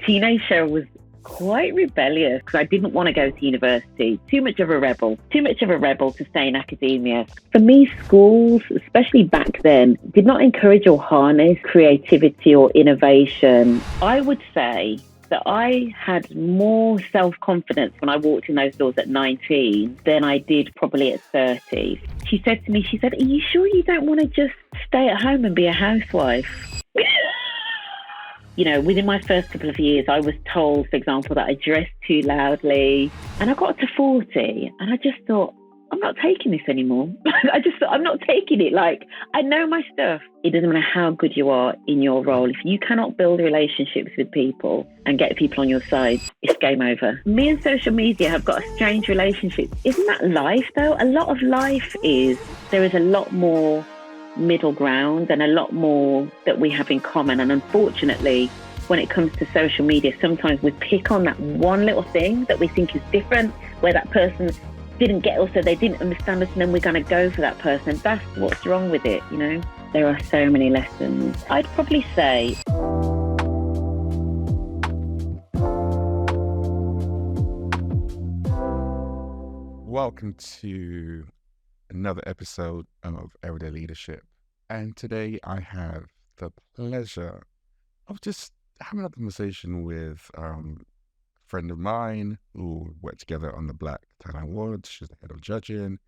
Teenage Cheryl was quite rebellious because I didn't want to go to university. Too much of a rebel to stay in academia. For me, schools, especially back then, did not encourage or harness creativity or innovation. I would say that I had more self-confidence when I walked in those doors at 19 than I did probably at 30. She said to me, are you sure you don't want to just stay at home and be a housewife? You know, within my first couple of years, I was told, for example, that I dressed too loudly. And I got to 40 and I just thought, I'm not taking this anymore. I just thought, I'm not taking it. Like, I know my stuff. It doesn't matter how good you are in your role. If you cannot build relationships with people and get people on your side, it's game over. Me and social media have got a strange relationship. Isn't that life, though? A lot of life is, there is a lot more middle ground and a lot more that we have in common. And unfortunately, when it comes to social media, sometimes we pick on that one little thing that we think is different, where that person didn't get us, so they didn't understand us, and then we're going to go for that person. That's what's wrong with it, you know? There are so many lessons. I'd probably say welcome to another episode of Everyday Leadership. And today I have the pleasure of just having a conversation with a friend of mine who worked together on the Black Talent Awards. She's the head of judging.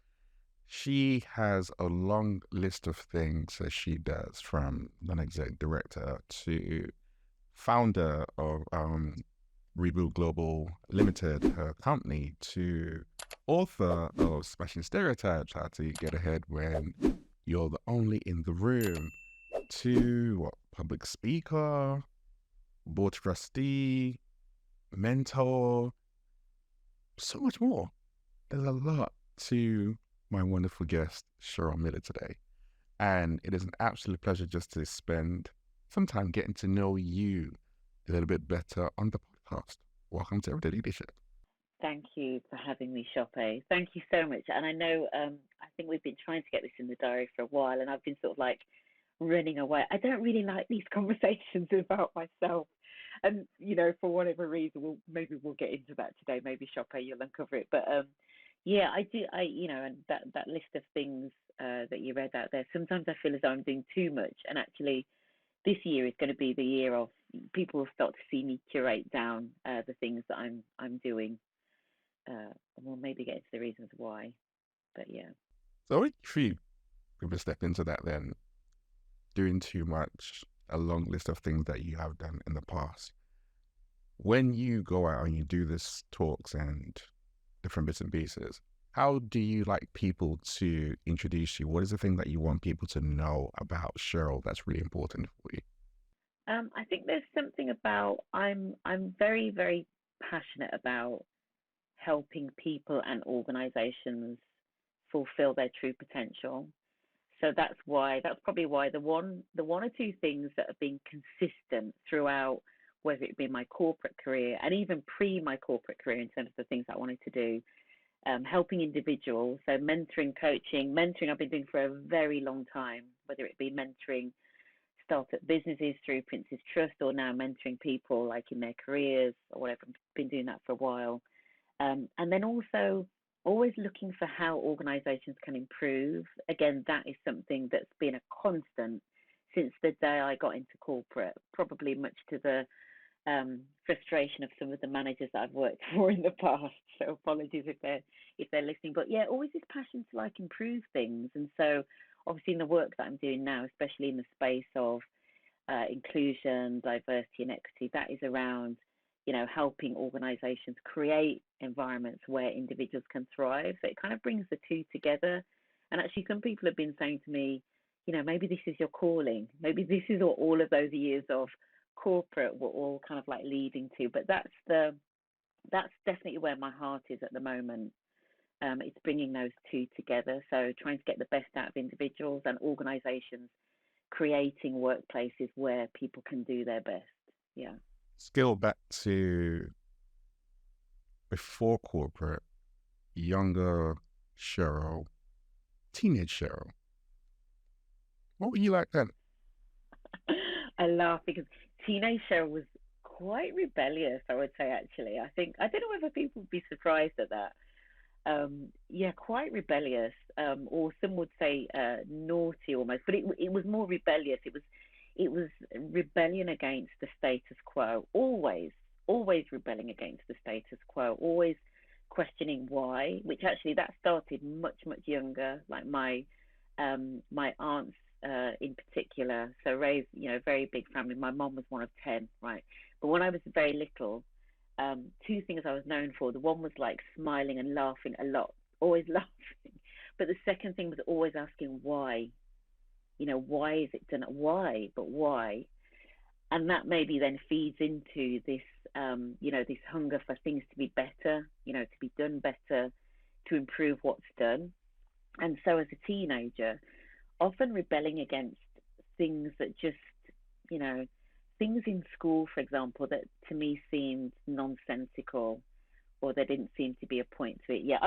She has a long list of things that she does, from non-exec director to founder of Reboot Global Limited, her company, to author of Smashing Stereotypes, How to Get Ahead When You're the Only in the Room, to public speaker, board trustee, mentor, so much more. There's a lot to my wonderful guest, Sheryl Miller, today. And it is an absolute pleasure just to spend some time getting to know you a little bit better on the podcast. Welcome to Everyday Leadership. thank you for having me, Shoppe. Thank you so much. And I know, I think we've been trying to get this in the diary for a while, and I've been sort of like running away. I don't really like these conversations about myself. And, you know, for whatever reason, maybe we'll get into that today. Maybe Shoppe, you'll uncover it. But yeah, I do. And that list of things that you read out there, sometimes I feel as though I'm doing too much. And actually, this year is going to be the year of people will start to see me curate down the things that I'm doing. And we'll maybe get into the reasons why. But yeah. So if we could step into that then, doing too much, a long list of things that you have done in the past. When you go out and you do this talks and different bits and pieces, how do you like people to introduce you? What is the thing that you want people to know about Sheryl that's really important for you? I think there's something about I'm very, very passionate about helping people and organizations fulfill their true potential. So that's probably why the one or two things that have been consistent throughout, whether it be my corporate career and even pre my corporate career in terms of the things I wanted to do, helping individuals, so mentoring, coaching. Mentoring I've been doing for a very long time, whether it be mentoring startup businesses through Prince's Trust, or now mentoring people like in their careers or whatever. I've been doing that for a while. And then also always looking for how organizations can improve. Again, that is something that's been a constant since the day I got into corporate, probably much to the frustration of some of the managers that I've worked for in the past. So apologies if they're listening. But yeah, always this passion to like improve things. And so obviously in the work that I'm doing now, especially in the space of inclusion, diversity and equity, that is around, you know, helping organizations create environments where individuals can thrive. So it kind of brings the two together. And actually some people have been saying to me, you know, maybe this is your calling. Maybe this is what all of those years of corporate were all kind of like leading to. But that's definitely where my heart is at the moment. It's bringing those two together. So trying to get the best out of individuals and organizations, creating workplaces where people can do their best. Yeah. Scale back to before corporate, younger Sheryl, teenage Sheryl. What were you like then? I laugh because teenage Cheryl was quite rebellious, I would say, actually. I don't know whether people would be surprised at that. Yeah, quite rebellious, or some would say naughty almost, but it was more rebellious. It was rebellion against the status quo, always rebelling against the status quo, always questioning why. Which actually that started much younger. Like my aunts in particular. So raised, very big family. My mom was one of 10, right? But when I was very little, two things I was known for. The one was like smiling and laughing a lot, always laughing. But the second thing was always asking why. Why is it done? Why? But why? And that maybe then feeds into this, this hunger for things to be better, to be done better, to improve what's done. And so as a teenager, often rebelling against things that just, you know, things in school, for example, that to me seemed nonsensical or there didn't seem to be a point to it. Yeah,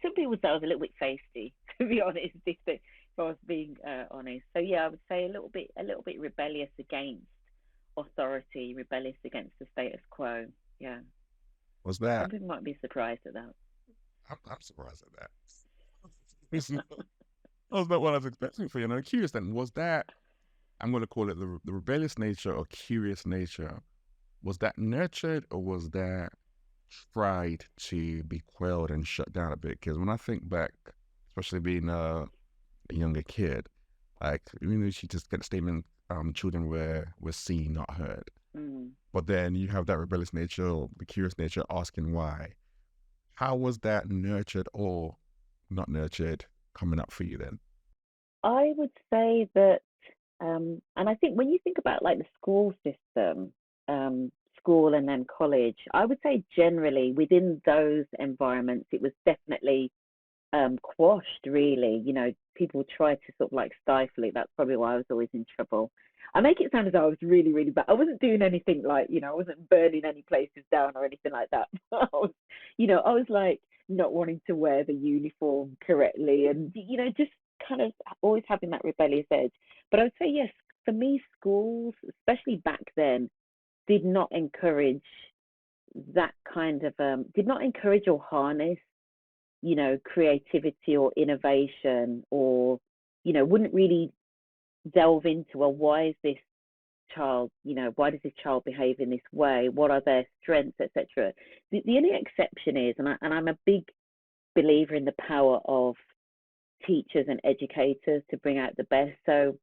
some people would say I was a little bit feisty, to be honest, if I was being honest. So yeah, I would say a little bit rebellious against authority, rebellious against the status quo. Yeah, Was some that? people might be surprised at that. I'm surprised at that. It's not, that was not what I was expecting for you. And I'm curious then, was that, I'm going to call it the rebellious nature or curious nature, was that nurtured or was that tried to be quelled and shut down a bit? Because when I think back, especially being a younger kid, like, she just get the statement, children were seen, not heard. Mm. But then you have that rebellious nature or the curious nature asking why. How was that nurtured or not nurtured coming up for you then? I would say that, and I think when you think about like the school system, school and then college, I would say generally within those environments, it was definitely quashed, really. People try to sort of like stifle it. That's probably why I was always in trouble. I make it sound as though I was really, really bad. I wasn't doing anything like, I wasn't burning any places down or anything like that. I was like not wanting to wear the uniform correctly and, just kind of always having that rebellious edge. But I would say, yes, for me, schools, especially back then, did not encourage that kind of, did not encourage or harness creativity or innovation or, wouldn't really delve into, well, why does this child behave in this way? What are their strengths, etc. The only exception is, and I'm a big believer in the power of teachers and educators to bring out the best. So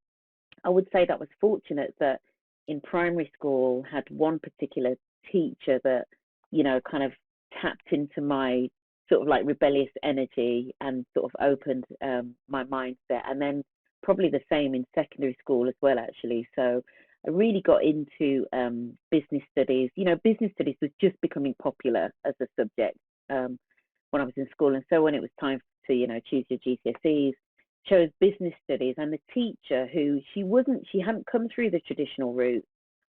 I would say that was fortunate that in primary school had one particular teacher that, kind of tapped into my sort of like rebellious energy and sort of opened my mindset. And then probably the same in secondary school as well, actually. So I really got into business studies. Business studies was just becoming popular as a subject when I was in school. And so when it was time to, choose your GCSEs, chose business studies, and the teacher who she hadn't come through the traditional route.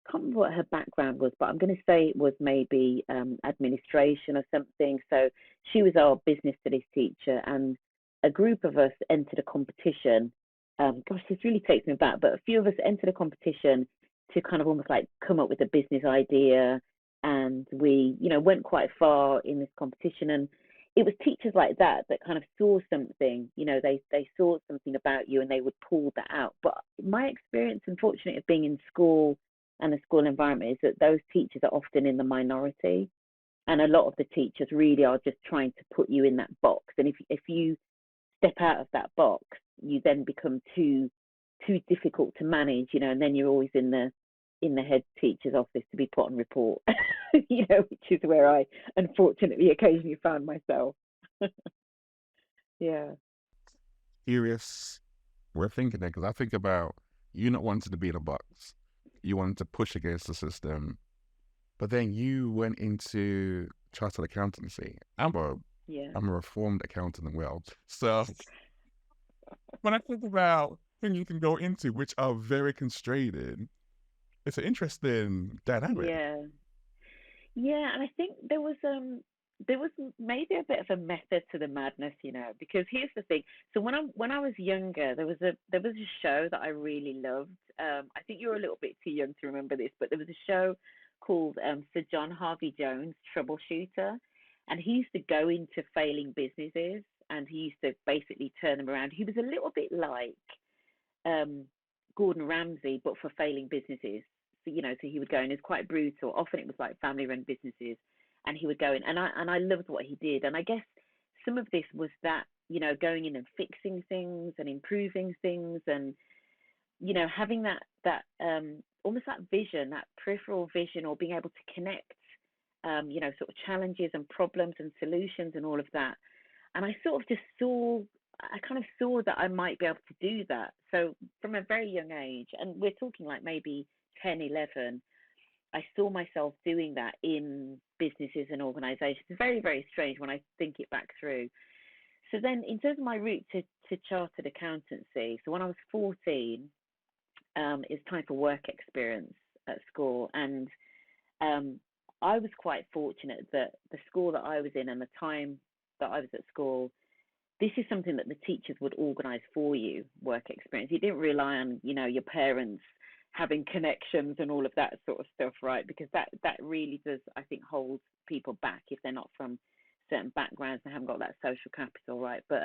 I can't remember what her background was, but I'm going to say it was maybe administration or something. So she was our business studies teacher, and a group of us entered a competition. Gosh, this really takes me back, but a few of us entered a competition to kind of almost like come up with a business idea, and we, went quite far in this competition. And it was teachers like that that kind of saw something, they saw something about you and they would pull that out. But my experience, unfortunately, of being in school and the school environment is that those teachers are often in the minority, and a lot of the teachers really are just trying to put you in that box. And if you step out of that box, you then become too difficult to manage, and then you're always in the head teacher's office to be put on report, which is where I unfortunately occasionally found myself. Yeah. Curious, we're thinking it because I think about you not wanting to be in a box, you wanted to push against the system, but then you went into chartered accountancy. Yeah. I'm a reformed accountant as well. So when I think about things you can go into which are very constrained, it's an interesting dynamic. Yeah. Yeah, and I think there was maybe a bit of a method to the madness, because here's the thing. So when I was younger, there was a show that I really loved. I think you're a little bit too young to remember this, but there was a show called Sir John Harvey Jones Troubleshooter, and he used to go into failing businesses and he used to basically turn them around. He was a little bit like um, Gordon Ramsay, but for failing businesses. So so he would go in. It's quite brutal. Often it was like family-run businesses, and he would go in, and I loved what he did. And I guess some of this was that going in and fixing things and improving things, and having that almost that vision, that peripheral vision, or being able to connect, sort of challenges and problems and solutions and all of that. And I sort of just saw, I kind of saw that I might be able to do that. So from a very young age, and we're talking like maybe 10, 11, I saw myself doing that in businesses and organizations. It's very, very strange when I think it back through. So then in terms of my route to chartered accountancy, so when I was 14, it's time for work experience at school. And I was quite fortunate that the school that I was in and the time that I was at school, this is something that the teachers would organise for you, work experience. You didn't rely on, your parents having connections and all of that sort of stuff, right? Because that really does, I think, hold people back if they're not from certain backgrounds and haven't got that social capital, right? But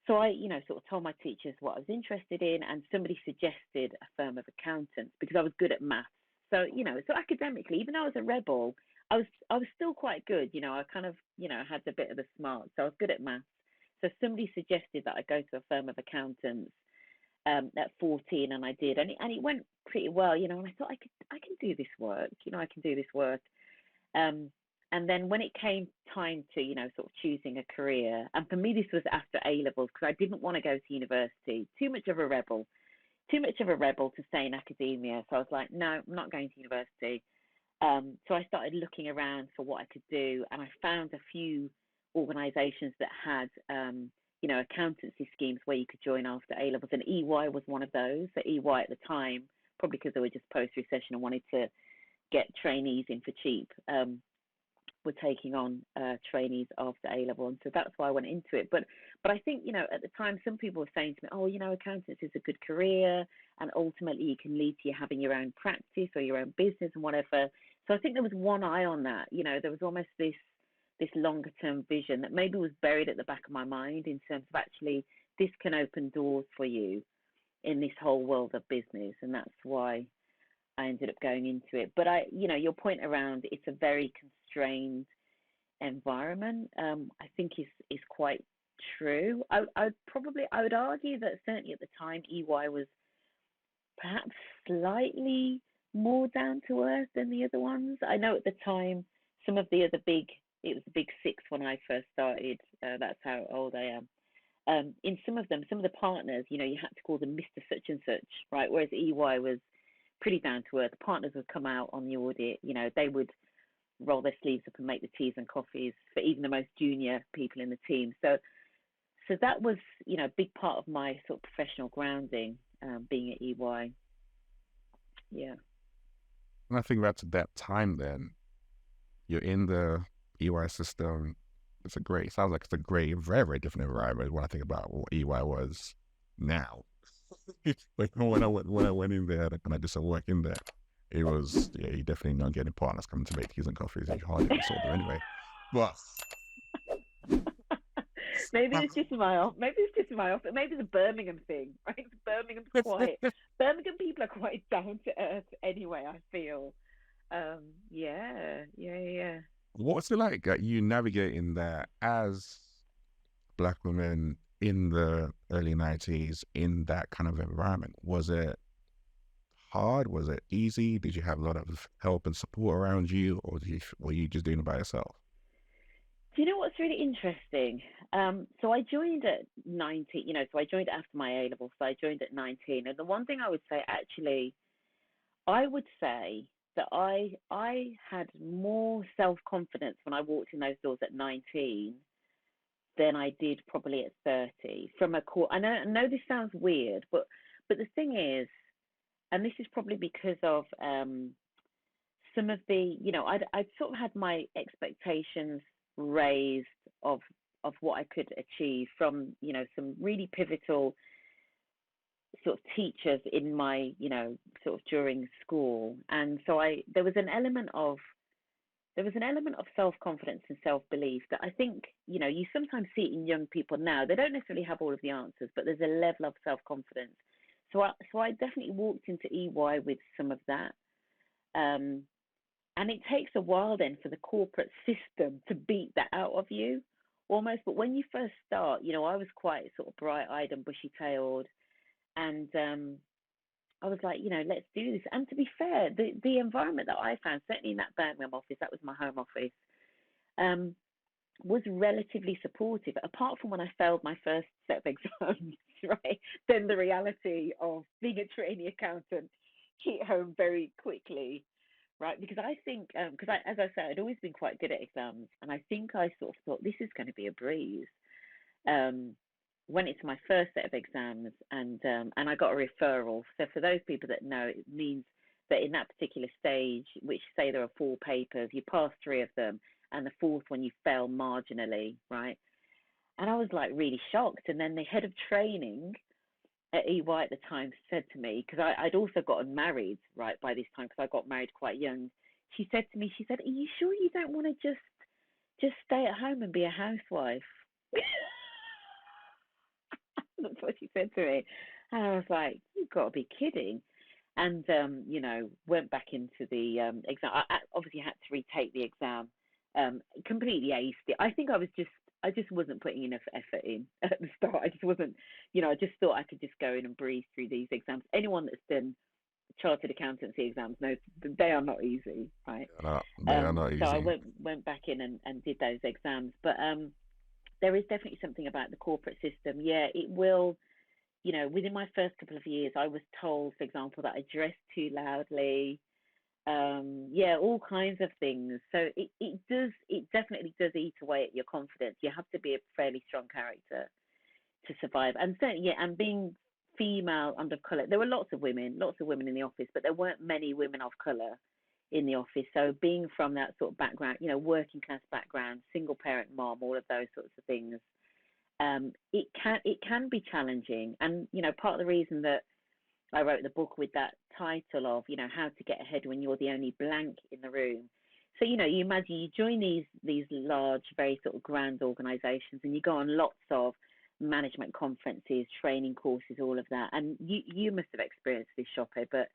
so I, sort of told my teachers what I was interested in, and somebody suggested a firm of accountants because I was good at maths. So, so academically, even though I was a rebel, I was still quite good. I kind of, had a bit of the smart. So I was good at maths. So somebody suggested that I go to a firm of accountants at 14, and I did, and it went pretty well, and I thought I can do this work, I can do this work. And then when it came time to, sort of choosing a career, and for me this was after A levels because I didn't want to go to university. Too much of a rebel to stay in academia. So I was like, no, I'm not going to university. So I started looking around for what I could do, and I found a few organisations that had, accountancy schemes where you could join after A levels, and EY was one of those. So EY at the time, probably because they were just post-recession and wanted to get trainees in for cheap, were taking on trainees after A level, and so that's why I went into it. But I think at the time some people were saying to me, oh, accountancy is a good career, and ultimately you can lead to you having your own practice or your own business and whatever. So I think there was one eye on that. There was almost this longer term vision that maybe was buried at the back of my mind in terms of actually this can open doors for you in this whole world of business, and that's why I ended up going into it. But your point around it's a very constrained environment, I think is quite true. I would argue that certainly at the time EY was perhaps slightly more down to earth than the other ones. I know at the time some of the other it was the big six when I first started. That's how old I am. In some of them, some of the partners, you had to call them Mr. Such and Such, right? Whereas EY was pretty down to earth. Partners would come out on the audit, they would roll their sleeves up and make the teas and coffees for even the most junior people in the team. So that was, a big part of my sort of professional grounding, being at EY. Yeah. And I think that's at that time then, you're in the EY system. Sounds like it's a great, very, very different environment when I think about what EY was now. Like when I went in there and I did some work in there, it was, you definitely not getting partners coming to make teas and coffees. You hardly ever saw them anyway. But maybe it's just my office. Maybe the Birmingham thing, right? Birmingham's quiet. Birmingham people are quite down to earth anyway, I feel. Yeah. What's it like you navigating that as Black women in the early 90s in that kind of environment? Was it hard? Was it easy? Did you have a lot of help and support around you, or were you just doing it by yourself? Do you know what's really interesting? So I joined at 19, so I joined after my A level, so I joined at 19. And the one thing I would say, actually, I would say that I had more self-confidence when I walked in those doors at 19 than I did probably at 30 from a core. I know this sounds weird, but the thing is, and this is probably because of some of the, I'd sort of had my expectations raised of what I could achieve from, some really pivotal sort of teachers in my, sort of during school. And so there was an element of self-confidence and self-belief that I think, you sometimes see it in young people now. They don't necessarily have all of the answers, but there's a level of self-confidence. So I definitely walked into EY with some of that. Um, and it takes a while then for the corporate system to beat that out of you almost. But when you first start, I was quite sort of bright-eyed and bushy-tailed. And I was like, let's do this. And to be fair, the environment that I found, certainly in that Birmingham office, that was my home office, um, was relatively supportive, apart from when I failed my first set of exams, right? Then the reality of being a trainee accountant hit home very quickly, right? Because I think, as I said, I'd always been quite good at exams, and I think I sort of thought this is going to be a breeze. Um, Went into my first set of exams, and I got a referral. So for those people that know, it means that in that particular stage, which say there are four papers, you pass three of them, and the fourth one you fail marginally, right? And I was like really shocked. And then the head of training at EY at the time said to me, because I'd also gotten married, right, by this time, because I got married quite young. She said to me, she said, "Are you sure you don't want to just stay at home and be a housewife?" That's what she said to me. And I was like, "You've got to be kidding." And, went back into the exam. I obviously had to retake the exam, completely aced it. I just wasn't putting enough effort in at the start. I just wasn't, I just thought I could just go in and breeze through these exams. Anyone that's done chartered accountancy exams knows they are not easy, right? They are not So I easy. went back in and did those exams. But there is definitely something about the corporate system. Yeah, it will, within my first couple of years, I was told, for example, that I dressed too loudly. Yeah, all kinds of things. So it definitely does eat away at your confidence. You have to be a fairly strong character to survive. And certainly, yeah, and being female and of color, there were lots of women in the office, but there weren't many women of color in the office. So being from that sort of background, working class background, single parent mom, all of those sorts of things, it can be challenging. And part of the reason that I wrote the book with that title of, how to get ahead when you're the only blank in the room. So, you imagine you join these large, very sort of grand organizations, and you go on lots of management conferences, training courses, all of that. And you must have experienced this, Shoppe, but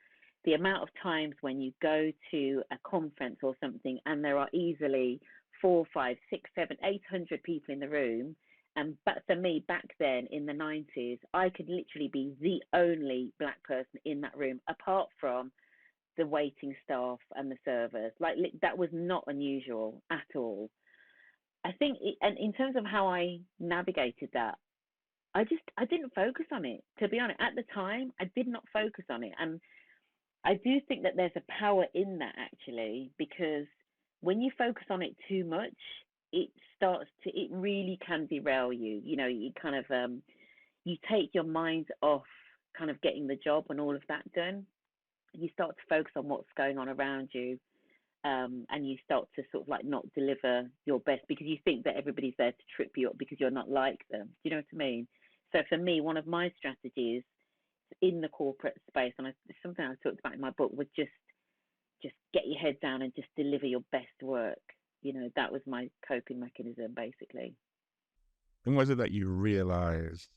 the amount of times when you go to a conference or something and there are easily 4, 5, 6, 7, 800 people in the room. But for me, back then in the 90s, I could literally be the only black person in that room, apart from the waiting staff and the servers. Like, that was not unusual at all. I think, and in terms of how I navigated that, I didn't focus on it. To be honest, at the time, I did not focus on it, and I do think that there's a power in that, actually, because when you focus on it too much, it really can derail you. You kind of, you take your mind off kind of getting the job and all of that done. You start to focus on what's going on around you, and you start to sort of like not deliver your best because you think that everybody's there to trip you up because you're not like them. Do you know what I mean? So for me, one of my strategies in the corporate space, and something I talked about in my book, was just get your head down and just deliver your best work. That was my coping mechanism, basically. When was it that you realized,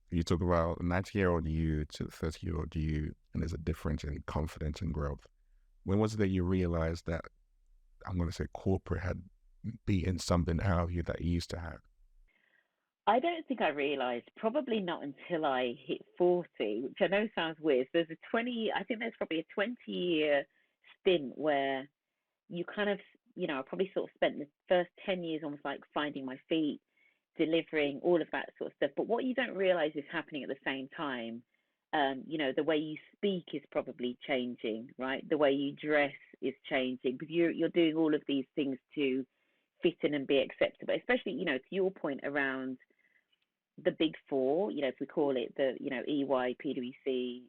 you talk about 90-year-old you to the 30-year-old you, and there's a difference in confidence and growth? When was it that you realized that, I'm going to say, corporate had beaten something out of you that you used to have? I don't think I realized, probably not until I hit 40, which I know sounds weird. I think there's probably a 20-year stint where you kind of, I probably sort of spent the first 10 years almost like finding my feet, delivering all of that sort of stuff. But what you don't realize is happening at the same time. The way you speak is probably changing, right? The way you dress is changing because you're doing all of these things to fit in and be acceptable, especially, to your point around the big four, if we call it the, EY, PwC,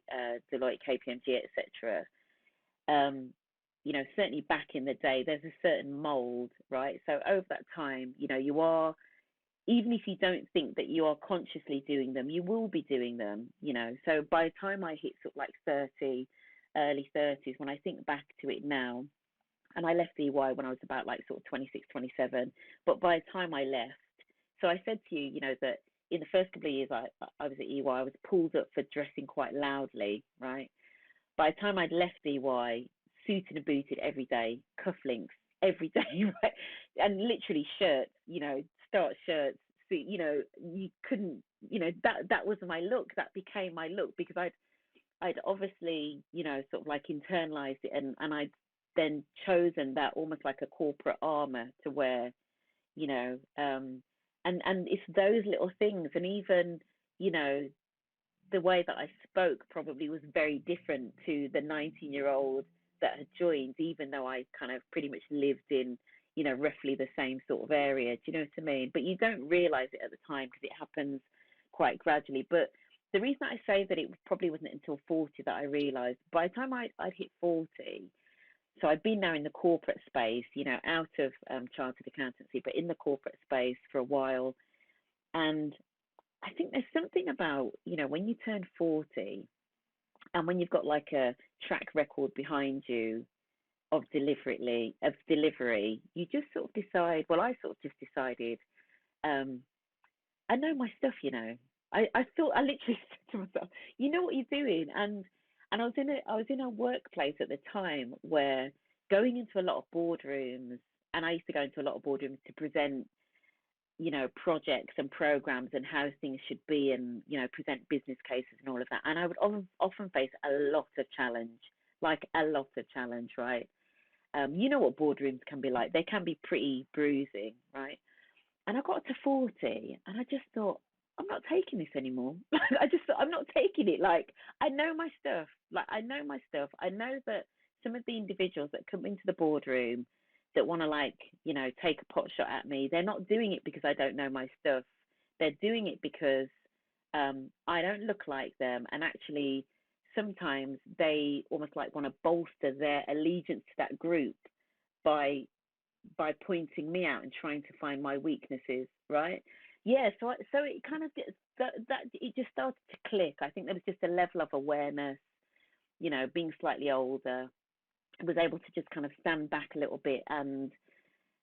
Deloitte, KPMG, etc. Certainly back in the day, there's a certain mold, right? So over that time, you are even if you don't think that you are consciously doing them, you will be doing them, you know. So by the time I hit sort of like 30, early 30s, when I think back to it now, and I left EY when I was about like sort of 26, 27. But by the time I left, so I said to you, you know, that in the first couple of years I was at EY, I was pulled up for dressing quite loudly, right? By the time I'd left EY, suited and booted every day, cufflinks every day, right? And literally shirts, you know, start shirts. So, you know, you couldn't, you know, that was my look. That became my look because I'd obviously, you know, sort of like internalized it, and I'd then chosen that almost like a corporate armor to wear, you know, and it's those little things, and even, you know, the way that I spoke probably was very different to the 19-year-old that had joined, even though I kind of pretty much lived in, you know, roughly the same sort of area. Do you know what I mean? But you don't realize it at the time because it happens quite gradually. But the reason I say that it probably wasn't until 40 that I realized, by the time I'd hit 40, so I'd been now in the corporate space, you know, out of chartered accountancy, but in the corporate space for a while. And I think there's something about, you know, when you turn 40 and when you've got like a track record behind you of delivery, you just sort of decide, well, I sort of just decided, um, I know my stuff, you know. I thought, I literally said to myself, you know what you're doing. And I was in a workplace at the time where going into a lot of boardrooms, and I used to go into a lot of boardrooms to present, you know, projects and programs and how things should be, and, you know, present business cases and all of that. And I would often face a lot of challenge, like a lot of challenge, right? You know what boardrooms can be like. They can be pretty bruising, right? And I got to 40 and I just thought, I'm not taking this anymore. I just thought, I'm not taking it. Like, I know my stuff. Like, I know my stuff. I know that some of the individuals that come into the boardroom that want to, like, you know, take a pot shot at me, they're not doing it because I don't know my stuff. They're doing it because I don't look like them. And actually, sometimes they almost like want to bolster their allegiance to that group by pointing me out and trying to find my weaknesses, right? Yeah, so it kind of that it just started to click. I think there was just a level of awareness, you know, being slightly older, I was able to just kind of stand back a little bit and,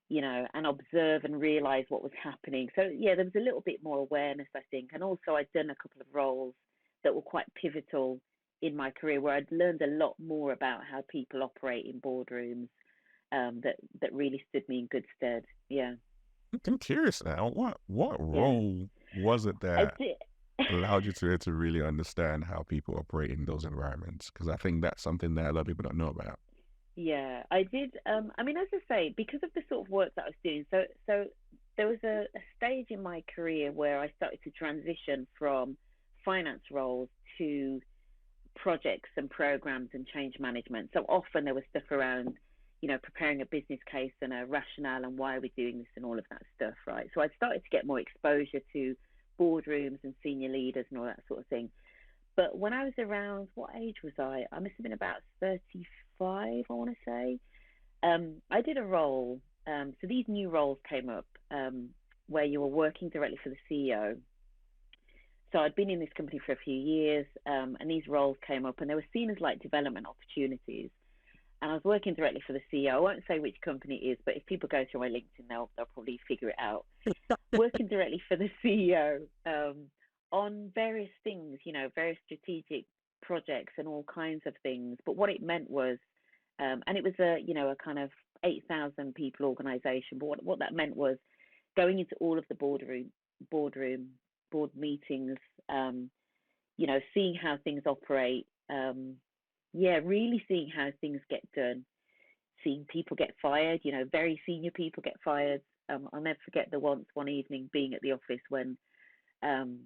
you know, and observe and realize what was happening. So yeah, there was a little bit more awareness, I think, and also I'd done a couple of roles that were quite pivotal in my career where I'd learned a lot more about how people operate in boardrooms, that really stood me in good stead. Yeah, I'm curious now. What yeah. role was it I that did. allowed you to really understand how people operate in those environments? Because I think that's something that a lot of people don't know about. Yeah, I did. I mean, as I say, because of the sort of work that I was doing, so there was a stage in my career where I started to transition from finance roles to projects and programs and change management. So often there was stuff around, you know, preparing a business case and a rationale and why are we doing this and all of that stuff, right? So I started to get more exposure to boardrooms and senior leaders and all that sort of thing. But when I was around, what age was I? I must have been about 35, I want to say. I did a role. So these new roles came up where you were working directly for the CEO. So I'd been in this company for a few years, and these roles came up, and they were seen as like development opportunities. And I was working directly for the CEO. I won't say which company it is, but if people go through my LinkedIn, they'll probably figure it out. Working directly for the CEO on various things, you know, various strategic projects and all kinds of things. But what it meant was, and it was a, you know, a kind of 8,000 people organization. But what that meant was going into all of the boardroom board meetings, you know, seeing how things operate. Yeah, really seeing how things get done, seeing people get fired, you know, very senior people get fired. I'll never forget one evening being at the office when um,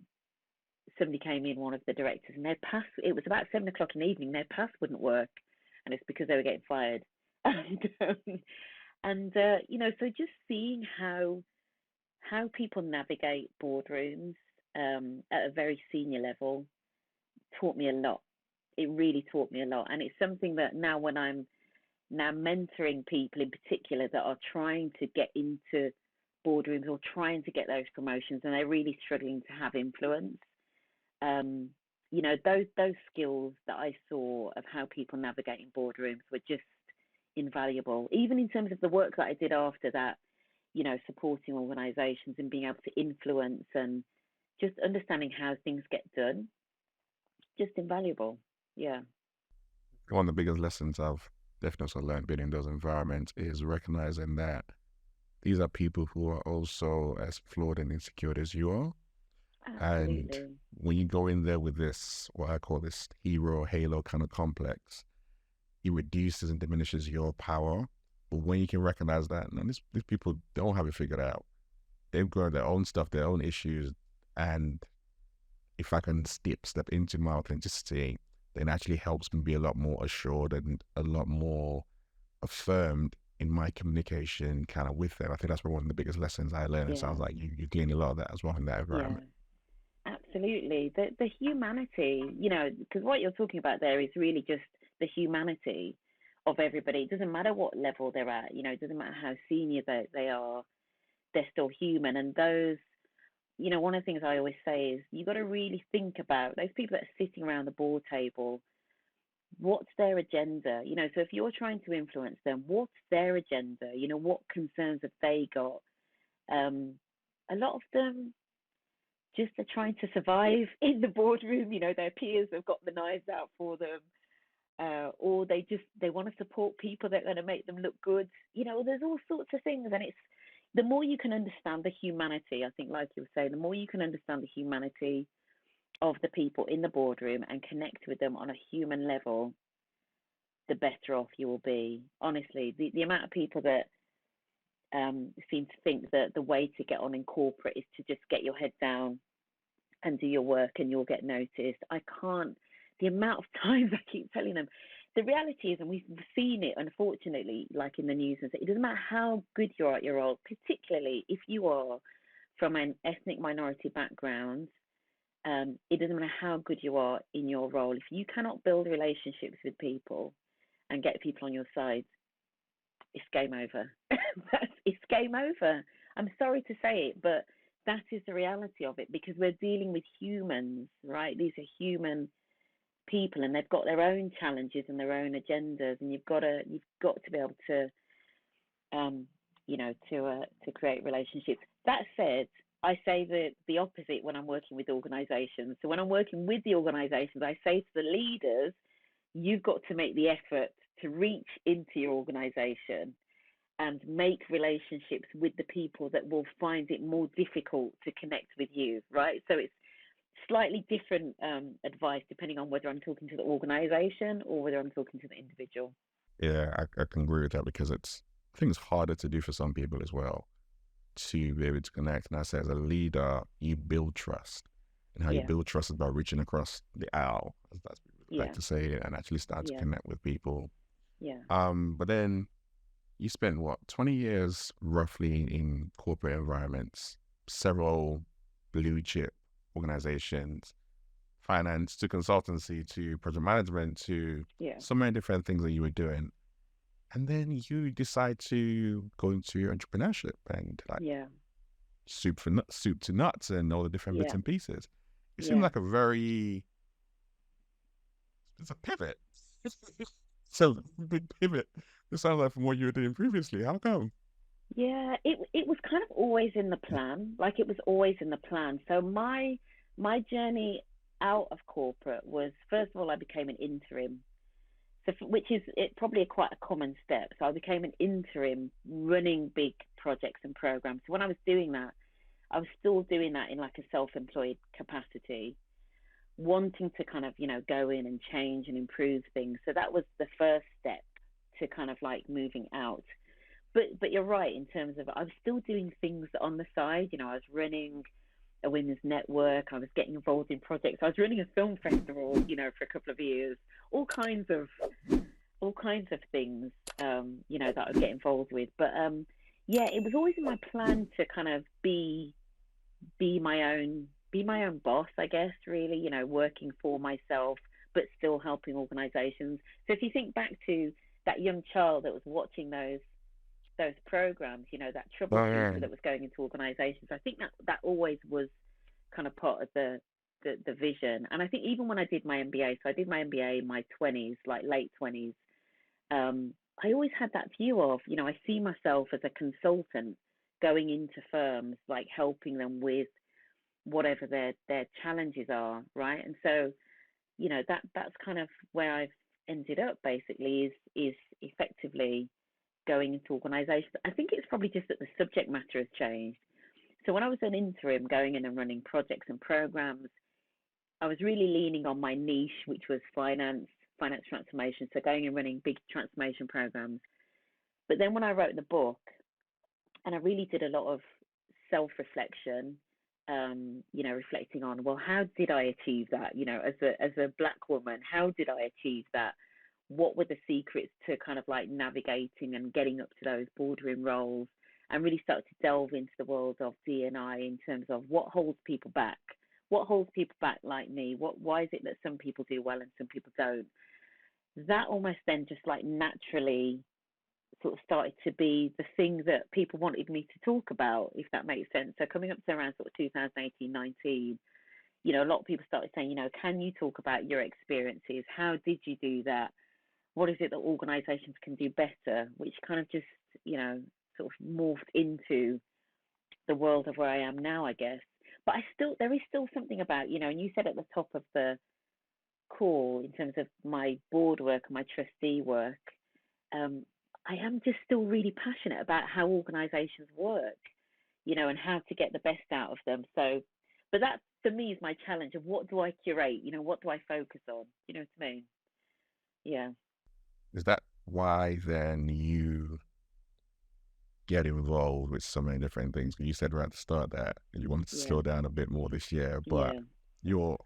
somebody came in, one of the directors, and their pass, it was about 7 o'clock in the evening, their pass wouldn't work, and it's because they were getting fired. And you know, so just seeing how people navigate boardrooms at a very senior level taught me a lot. It really taught me a lot, and it's something that now when I'm now mentoring people in particular that are trying to get into boardrooms or trying to get those promotions, and they're really struggling to have influence. Um, those skills that I saw of how people navigate in boardrooms were just invaluable. Even in terms of the work that I did after that, supporting organisations and being able to influence and just understanding how things get done, just invaluable. Yeah. One of the biggest lessons I've definitely learned being in those environments is recognizing that these are people who are also as flawed and insecure as you are. And Absolutely. when you go in there with this, what I call this hero halo kind of complex, it reduces and diminishes your power. But when you can recognize that, no, these people don't have it figured out. They've got their own stuff, their own issues. And if I can step into my authenticity, then actually helps me be a lot more assured and a lot more affirmed in my communication kind of with them. I think that's one of the biggest lessons I learned. It Yeah. sounds like you gain a lot of that as well in that Yeah. environment. Absolutely. The humanity, because what you're talking about there is really just the humanity of everybody. It doesn't matter what level they're at, it doesn't matter how senior they are, they're still human. And those, one of the things I always say is you got to really think about those people that are sitting around the board table. What's their agenda? So if you're trying to influence them, what's their agenda? What concerns have they got? A lot of them just are trying to survive in the boardroom. Their peers have got the knives out for them, or they want to support people that are going to make them look good. There's all sorts of things, and it's the more you can understand the humanity. I think, like you were saying, the more you can understand the humanity of the people in the boardroom and connect with them on a human level, the better off you will be. Honestly, the amount of people that seem to think that the way to get on in corporate is to just get your head down and do your work and you'll get noticed. I can't, the amount of times I keep telling them, the reality is, and we've seen it, unfortunately, like in the news, and it doesn't matter how good you are at your role, particularly if you are from an ethnic minority background, it doesn't matter how good you are in your role. If you cannot build relationships with people and get people on your side, it's game over. It's game over. I'm sorry to say it, but that is the reality of it, because we're dealing with humans, right? These are human people, and they've got their own challenges and their own agendas, and you've got to be able to to create relationships. That said, I say the opposite when I'm working with organizations. So when I'm working with the organizations, I say to the leaders, you've got to make the effort to reach into your organization and make relationships with the people that will find it more difficult to connect with you, right? So it's slightly different advice depending on whether I'm talking to the organization or whether I'm talking to the individual. Yeah, I can agree with that because I think it's harder to do for some people as well to be able to connect. And I say as a leader, you build trust. And how you Yeah, build trust is by reaching across the aisle, as that's what we like yeah, to say, and actually start to yeah, connect with people. yeah, But then you spent what, 20 years roughly in corporate environments, several blue chip organizations, finance to consultancy to project management to yeah, so many different things that you were doing. And then you decide to go into entrepreneurship and like yeah, soup to nuts and all the different bits yeah, and pieces. It seems yeah. like it's a pivot. So big pivot. It sounds like from what you were doing previously. How come? Yeah, it was kind of always in the plan. Like it was always in the plan. So my journey out of corporate was, first of all, I became an interim. So which is probably quite a common step. So I became an interim running big projects and programs. So when I was doing that, I was still doing that in like a self-employed capacity, wanting to kind of, go in and change and improve things. So that was the first step to kind of like moving out. But you're right in terms of I was still doing things on the side. I was running a women's network. I was getting involved in projects. I was running a film festival, for a couple of years. All kinds of things, that I would get involved with. But yeah, it was always in my plan to kind of be my own boss, I guess. Really, working for myself, but still helping organisations. So if you think back to that young child that was watching those those programs, that troubleshooter Burn. that was going into organizations. I think that always was kind of part of the vision. And I think even when I did my MBA, so I did my MBA in my 20s, like late 20s, I always had that view of, I see myself as a consultant going into firms, like helping them with whatever their challenges are, right? And so, that's kind of where I've ended up basically is effectively going into organizations. I think it's probably just that the subject matter has changed. So when I was an interim going in and running projects and programs, I was really leaning on my niche, which was finance transformation. So going and running big transformation programs. But then when I wrote the book, and I really did a lot of self-reflection, reflecting on, well, how did I achieve that? As a black woman, how did I achieve that? What were the secrets to kind of like navigating and getting up to those boardroom roles, and really start to delve into the world of D&I in terms of what holds people back. What holds people back like me? Why is it that some people do well and some people don't? That almost then just like naturally sort of started to be the thing that people wanted me to talk about, if that makes sense. So coming up to around sort of 2018, 19, a lot of people started saying, can you talk about your experiences? How did you do that? What is it that organizations can do better? Which kind of just, sort of morphed into the world of where I am now, I guess. But there is still something about, and you said at the top of the call in terms of my board work and my trustee work, I am just still really passionate about how organizations work, and how to get the best out of them. So, but that for me is my challenge of what do I curate, what do I focus on? You know what I mean? Yeah. Is that why then you get involved with so many different things? You said right at the start that you wanted to Yeah. slow down a bit more this year, but Yeah. you're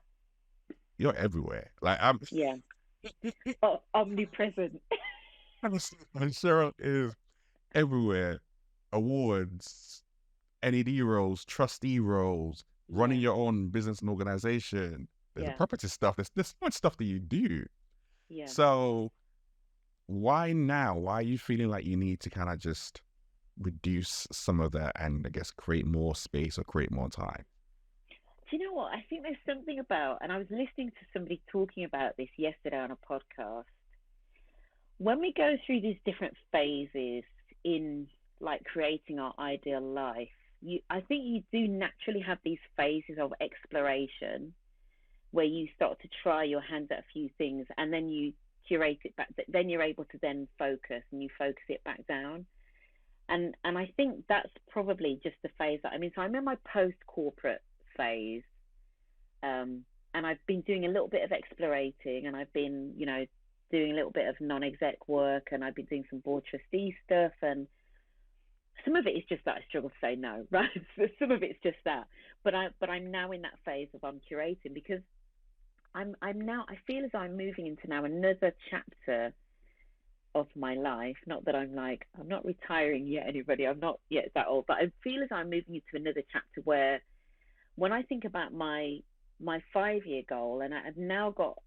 you're everywhere. Like I'm Yeah. Oh, omnipresent. and Cheryl is everywhere. Awards, NED roles, trustee roles, running Yeah. your own business and organization. There's a Yeah. property stuff. There's so much stuff that you do. Yeah. So why now? Why are you feeling like you need to kind of just reduce some of that and I guess create more space or create more time? Do you know what? I think there's something about, and I was listening to somebody talking about this yesterday on a podcast. When we go through these different phases in like creating our ideal life, I think you do naturally have these phases of exploration where you start to try your hands at a few things, and then you curate it back. Then you're able to then focus, and you focus it back down. And I think that's probably just the phase that I'm in. So I'm in my post corporate phase, and I've been doing a little bit of explorating, and I've been, doing a little bit of non-exec work, and I've been doing some board trustee stuff, and some of it is just that I struggle to say no, right? Some of it's just that, but I'm now in that phase of I'm curating, because I'm now, I feel as though I'm moving into now another chapter of my life. Not that I'm not retiring yet, anybody. I'm not yet that old, but I feel as though I'm moving into another chapter where when I think about my 5-year goal, and I've now got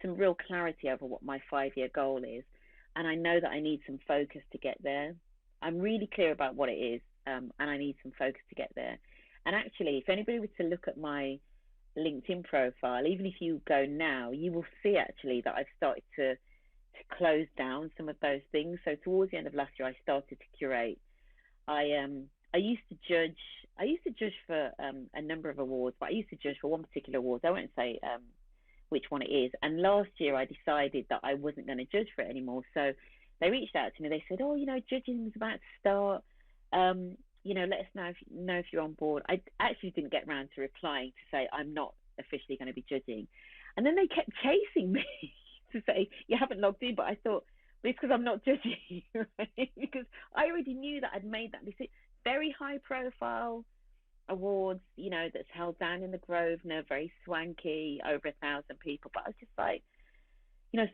some real clarity over what my 5-year goal is, and I know that I need some focus to get there. I'm really clear about what it is, and I need some focus to get there. And actually, if anybody were to look at my LinkedIn profile, even if you go now, you will see actually that I've started to close down some of those things. So towards the end of last year, I started to curate. I used to judge. I used to judge for a number of awards, but I used to judge for one particular award. I won't say which one it is. And last year, I decided that I wasn't going to judge for it anymore. So they reached out to me. They said, "Oh, judging is about to start. Let us know if you're on board." I actually didn't get around to replying to say I'm not officially going to be judging, and then they kept chasing me to say you haven't logged in. But I thought, well, it's because I'm not judging, right? Because I already knew that I'd made that decision. Very high profile awards, that's held down in the Grosvenor, very swanky, over 1,000 people. But I was just like,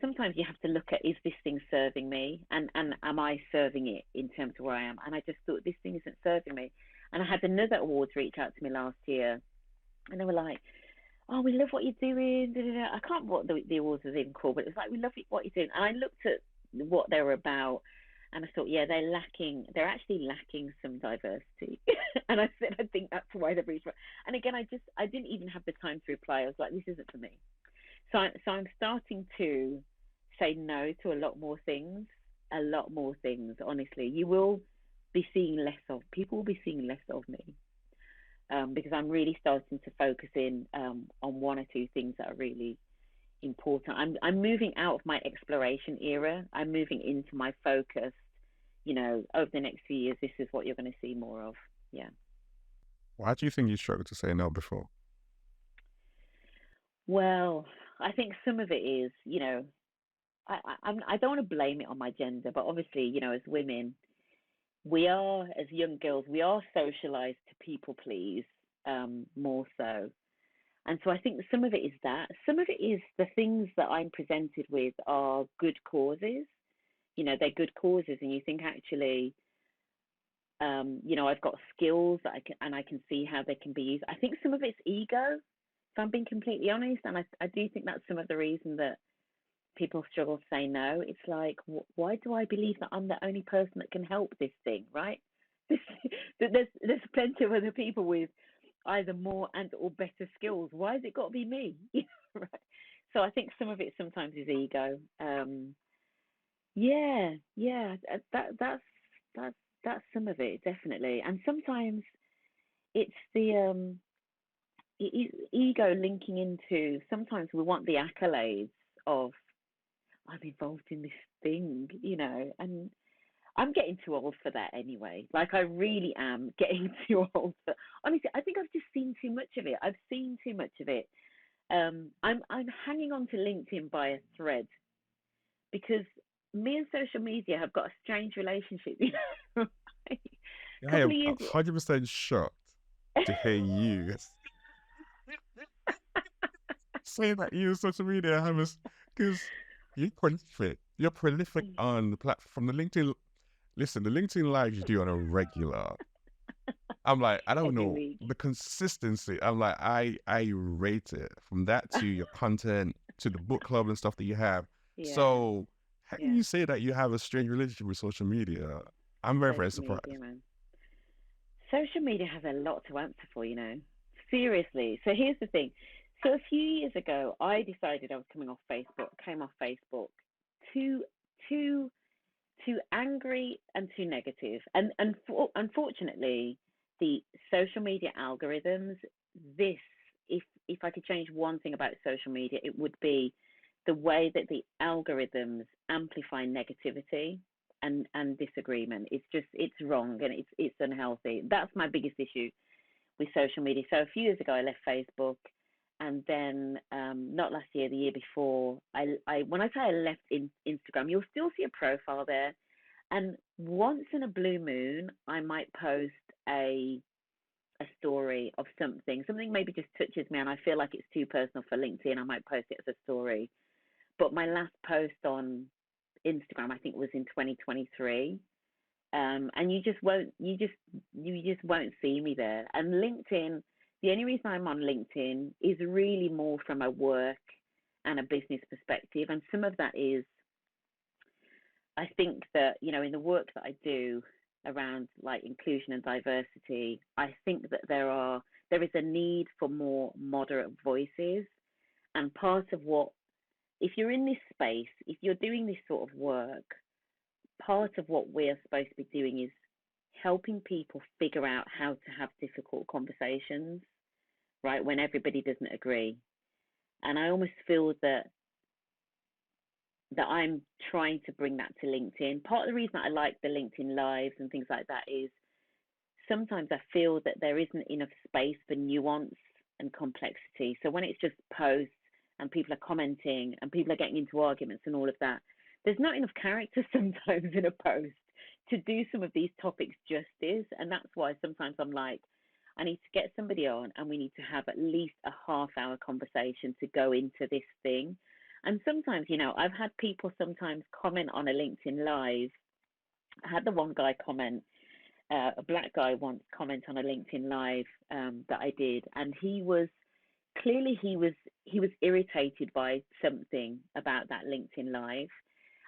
sometimes you have to look at, is this thing serving me, and am I serving it in terms of where I am? And I just thought, this thing isn't serving me. And I had another awards reach out to me last year, and they were like, "Oh, we love what you're doing." Da, da, da. I can't remember what the awards was even called, but it was like, "We love what you're doing." And I looked at what they were about, And I thought, yeah, they're actually lacking some diversity. And I said, I think that's why they've reached. And again, I didn't even have the time to reply. I was like, this isn't for me. So I'm starting to say no to a lot more things. Honestly, you will be seeing less of people will be seeing less of me, because I'm really starting to focus in on one or two things that are really important. I'm moving out of my exploration era. I'm moving into my focused. Over the next few years, this is what you're going to see more of. Yeah. Why do you think you struggled to say no before? Well, I think some of it is, I don't want to blame it on my gender, but obviously, as women, as young girls, we are socialized to people please, more so. And so I think some of it is that. Some of it is the things that I'm presented with are good causes. They're good causes, and you think actually, I've got skills that I can see how they can be used. I think some of it's ego, if I'm being completely honest, and I do think that's some of the reason that people struggle to say no. It's like, why do I believe that I'm the only person that can help this thing, right? There's plenty of other people with either more and or better skills. Why has it got to be me? Right. So I think some of it sometimes is ego. Yeah, yeah, that's that's some of it definitely, and sometimes it's the ego linking into. Sometimes we want the accolades of I'm involved in this thing, and I'm getting too old for that anyway. Like I really am getting too old for. Honestly, I think I've just seen too much of it. I've seen too much of it. I'm hanging on to LinkedIn by a thread because me and social media have got a strange relationship. A I couple am of years. 100% shocked to hear you say that you use social media, Hammers, because you're prolific. You're prolific on the platform. From the LinkedIn, listen, the LinkedIn lives you do on a regular. I'm like, I don't Every know week. the consistency. I'm like, I rate it from that to your content to the book club and stuff that you have. Yeah, So, how can yeah. you say that you have a strange relationship with social media? I'm very, very Social surprised. media, man. Social media has a lot to answer for, Seriously. So here's the thing. So a few years ago, I decided I was came off Facebook, too, too, too angry and too negative. And unfortunately, the social media algorithms, this, if I could change one thing about social media, it would be the way that the algorithms amplify negativity and disagreement. It's wrong and it's unhealthy. That's my biggest issue with social media. So a few years ago, I left Facebook, and then not last year, the year before, I when I say I left Instagram, you'll still see a profile there, and once in a blue moon, I might post a story of something maybe just touches me, and I feel like it's too personal for LinkedIn. I might post it as a story. But my last post on Instagram, I think, was in 2023. And you just won't see me there. And LinkedIn, the only reason I'm on LinkedIn is really more from a work and a business perspective. And some of that is, I think that, in the work that I do around like inclusion and diversity, I think that there is a need for more moderate voices. And part of what, if you're in this space, if you're doing this sort of work, part of what we're supposed to be doing is helping people figure out how to have difficult conversations, right? When everybody doesn't agree. And I almost feel that I'm trying to bring that to LinkedIn. Part of the reason I like the LinkedIn lives and things like that is sometimes I feel that there isn't enough space for nuance and complexity. So when it's just posts and people are commenting and people are getting into arguments and all of that, there's not enough character sometimes in a post to do some of these topics justice. And that's why sometimes I'm like, I need to get somebody on and we need to have at least a half-hour conversation to go into this thing. And sometimes, I've had people sometimes comment on a LinkedIn live. I had the one guy comment, a black guy once comment on a LinkedIn live that I did, and he was clearly he was irritated by something about that LinkedIn live,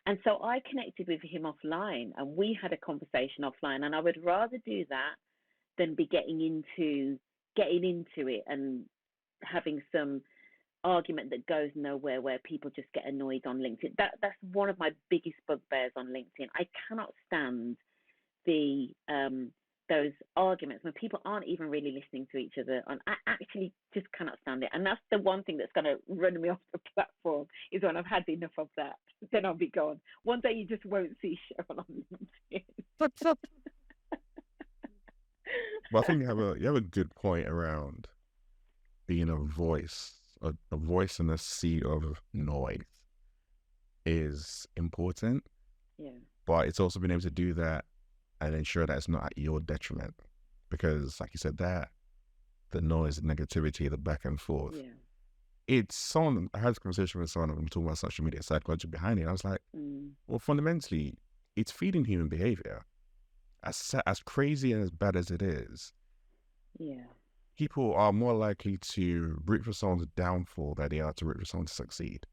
And so I connected with him offline and we had a conversation offline. And I would rather do that than be getting into it and having some argument that goes nowhere where people just get annoyed on LinkedIn. That's one of my biggest bugbears on LinkedIn. I cannot stand the those arguments when people aren't even really listening to each other. And I actually just cannot stand it. And that's the one thing that's going to run me off the platform is when I've had enough of that. Then I'll be gone. One day you just won't see Sheryl on LinkedIn. What's up? Well, I think you have a good point around being a voice in a sea of noise is important, Yeah, but it's also being able to do that and ensure that it's not at your detriment. Because, like you said, that the noise, the negativity, the back and forth, yeah, it's someone. I had a conversation with someone. I'm talking about social media psychology behind it. I was like, well, fundamentally, it's feeding human behavior. As crazy and as bad as it is, yeah, people are more likely to root for someone's downfall than they are to root for someone to succeed.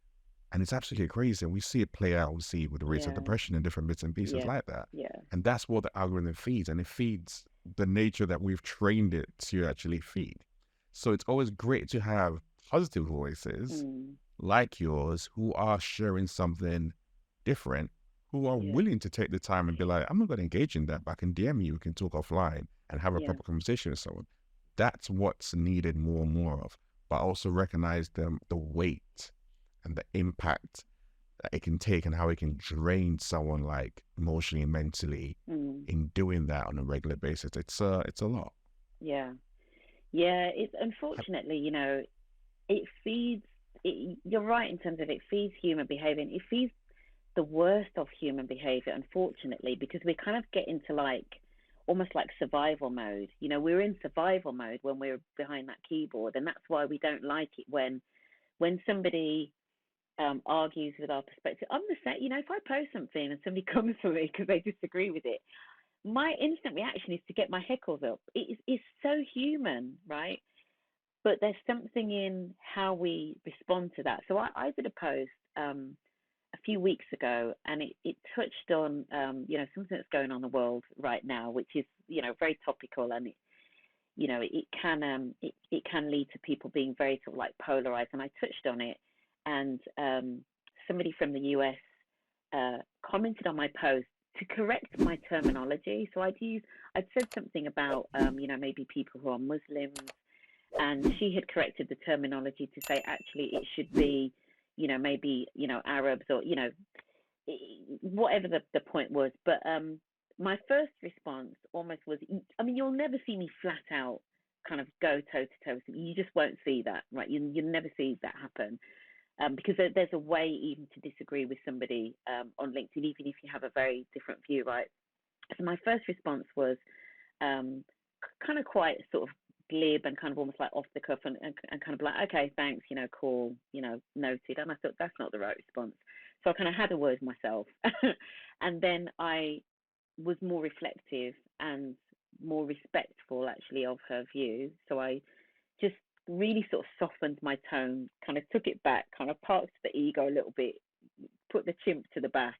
And it's absolutely crazy. And we see it play out. We see with the rates of yeah, depression and different bits and pieces yeah, like that. yeah, And that's what the algorithm feeds. And it feeds the nature that we've trained it to actually feed. So it's always great to have positive voices like yours who are sharing something different, who are yeah, willing to take the time and be like, I'm not going to engage in that, but I can DM you, we can talk offline and have a yeah, proper conversation with someone. That's what's needed more and more of. But also recognize the weight and the impact that it can take and how it can drain someone like emotionally and mentally in doing that on a regular basis. It's a lot. yeah, yeah. It's unfortunately, it feeds. You're right in terms of it feeds human behavior. And it feeds the worst of human behavior, unfortunately, because we kind of get into like almost like survival mode. We're in survival mode when we're behind that keyboard, and that's why we don't like it when somebody argues with our perspective. I'm the same. If I post something and somebody comes for me because they disagree with it, my instant reaction is to get my heckles up. It's so human, right? But there's something in how we respond to that. So I did a post a few weeks ago, and it touched on something that's going on in the world right now, which is very topical, and it can lead to people being very sort of like polarized. And I touched on it, and somebody from the US commented on my post to correct my terminology. So I'd said something about maybe people who are Muslims, and she had corrected the terminology to say actually it should be maybe Arabs, or whatever the point was. But my first response almost was, I mean, you'll never see me flat out kind of go toe to toe. You just won't see that, right? You'll never see that happen. Because there's a way even to disagree with somebody on LinkedIn, even if you have a very different view, right? So my first response was kind of quite sort of glib and kind of almost like off the cuff, and kind of like, okay, thanks, cool, noted. And I thought that's not the right response. So I kind of had a word myself. And then I was more reflective and more respectful actually of her view. So I just really sort of softened my tone, kind of took it back, kind of parked the ego a little bit, put the chimp to the back,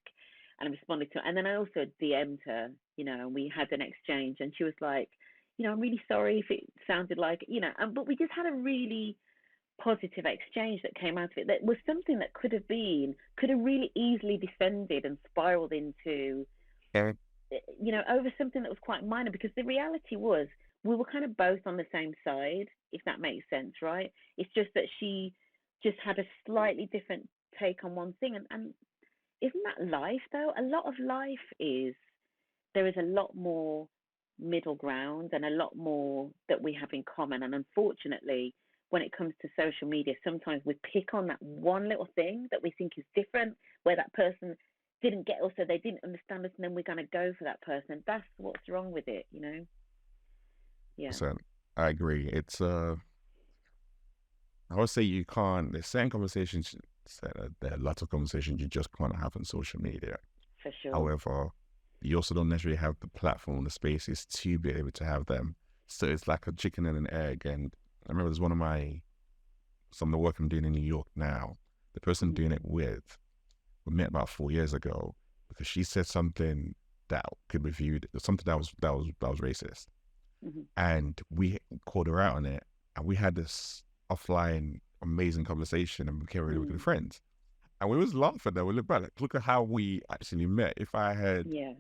and responded to it. And then I also DM'd her, and we had an exchange, and she was like, I'm really sorry if it sounded like, but we just had a really positive exchange that came out of it. That was something that could have really easily descended and spiraled into, Okay. over something that was quite minor, because the reality was we were kind of both on the same side, if that makes sense, right? It's just that she just had a slightly different take on one thing. And isn't that life, though? A lot of life there is a lot more middle ground and a lot more that we have in common. And unfortunately, when it comes to social media, sometimes we pick on that one little thing that we think is different, where that person didn't get us, so they didn't understand us, and then we're going to go for that person. That's what's wrong with it, Yeah. I agree. It's I would say you can't. There's certain conversations. There are lots of conversations you just can't have on social media. For sure. However, you also don't necessarily have the platform, the spaces to be able to have them. So it's like a chicken and an egg. And I remember there's some of the work I'm doing in New York now. The person doing it with, we met about 4 years ago because she said something that could be viewed something that was racist, Hmm. and we called her out on it, and we had this offline amazing conversation, and we became really good Mm. friends. And we was laughing that we look back, like, look at how we actually met. If I had Yeah.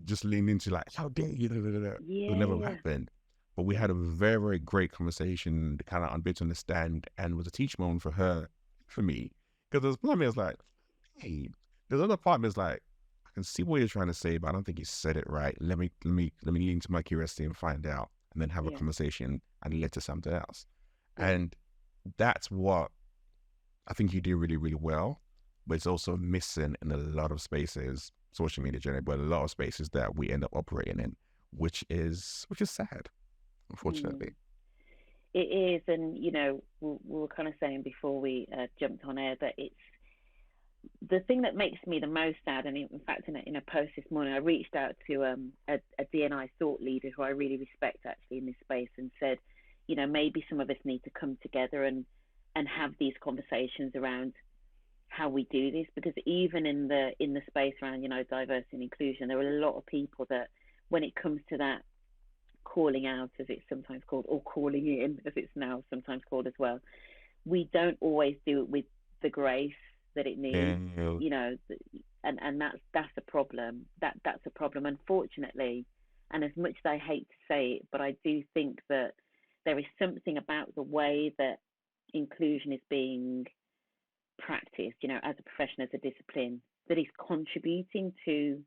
just leaned into like, how dare you, da, da, da, da, it would Yeah. never have Yeah. happened. But we Yeah. had a very, very great conversation, kind of on bit to understand, and was a teach moment for her, for me. Because there's part of me is like, hey, there's other part of me is like, I can see what you're trying to say, but I don't think you said it right. Let me lean to my curiosity and find out, and then have a Yeah. conversation and lead to something else. Yeah. And that's what I think you do really, really well, but it's also missing in a lot of spaces, social media generally, but a lot of spaces that we end up operating in, which is sad, Mm. unfortunately. It is, and we were kind of saying before we jumped on air that it's the thing that makes me the most sad. And in fact, in a post this morning, I reached out to a DNI thought leader who I really respect actually in this space, and said, maybe some of us need to come together and have these conversations around how we do this, because even in the space around diversity and inclusion, there are a lot of people that, when it comes to that calling out, as it's sometimes called, or calling in, as it's now sometimes called as well, we don't always do it with the grace that it needs, Yeah. you know, and that's a problem. That's a problem, unfortunately. And as much as I hate to say it, but I do think that there is something about the way that inclusion is being practiced, as a profession, as a discipline, that is contributing to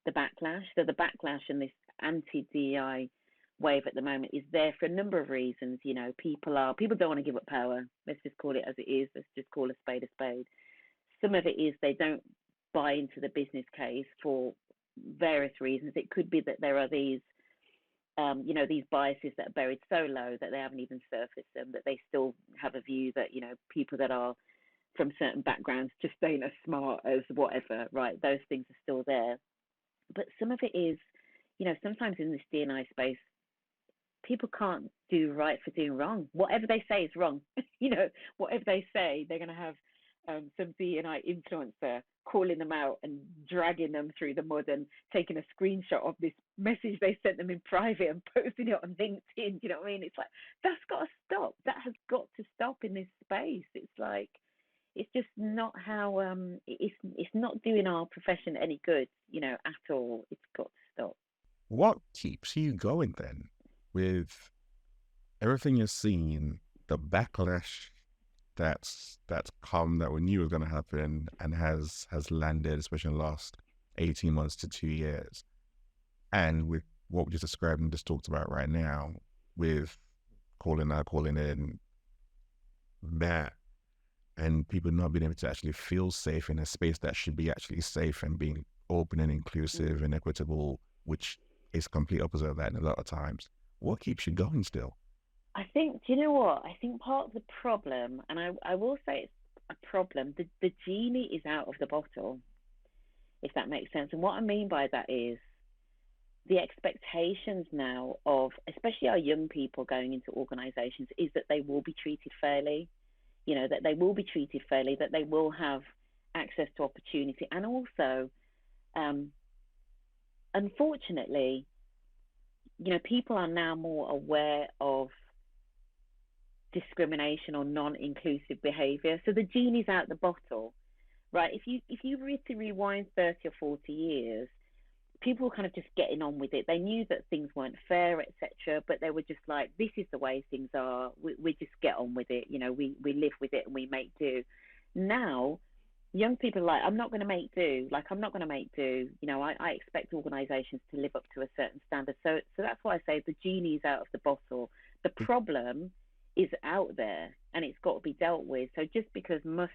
the backlash. So the backlash and this anti-DEI wave at the moment is there for a number of reasons. People don't want to give up power. Let's just call it as it is. Let's just call a spade a spade. Some of it is they don't buy into the business case for various reasons. It could be that there are these biases that are buried so low that they haven't even surfaced them, that they still have a view that, people that are from certain backgrounds just ain't as smart as whatever, right? Those things are still there. But some of it is, sometimes in this DNI space, people can't do right for doing wrong. Whatever they say is wrong. Whatever they say, they're going to have some DNI influencer calling them out and dragging them through the mud and taking a screenshot of this message they sent them in private and posting it on LinkedIn. You know what I mean? It's like, that's got to stop. That has got to stop in this space. It's like, it's just not how it's not doing our profession any good, at all. It's got to stop. What keeps you going then with everything you're seeing, the backlash that's come that we knew was going to happen and has landed, especially in the last 18 months to 2 years, and with what we just described and just talked about right now, with calling out, calling in, that, and people not being able to actually feel safe in a space that should be actually safe and being open and Mm. inclusive and equitable, which is complete opposite of that in a lot of times. What keeps you going still? I think, do you know what? I think part of the problem, and I will say it's a problem, the genie is out of the bottle, if that makes sense. And what I mean by that is the expectations now of, especially our young people going into organizations, is that they will be treated fairly, that they will be treated fairly, that they will have access to opportunity. And also, um, unfortunately, people are now more aware of discrimination or non-inclusive behavior. So the genie's out the bottle, right? If you were to rewind 30 or 40 years, people were kind of just getting on with it. They knew that things weren't fair, etc., but they were just like, this is the way things are. We just get on with it. We live with it and we make do. Now, young people are like, I'm not going to make do. Like, I'm not going to make do. I expect organisations to live up to a certain standard. So that's why I say the genie's out of the bottle. The problem is out there and it's got to be dealt with. So just because Elon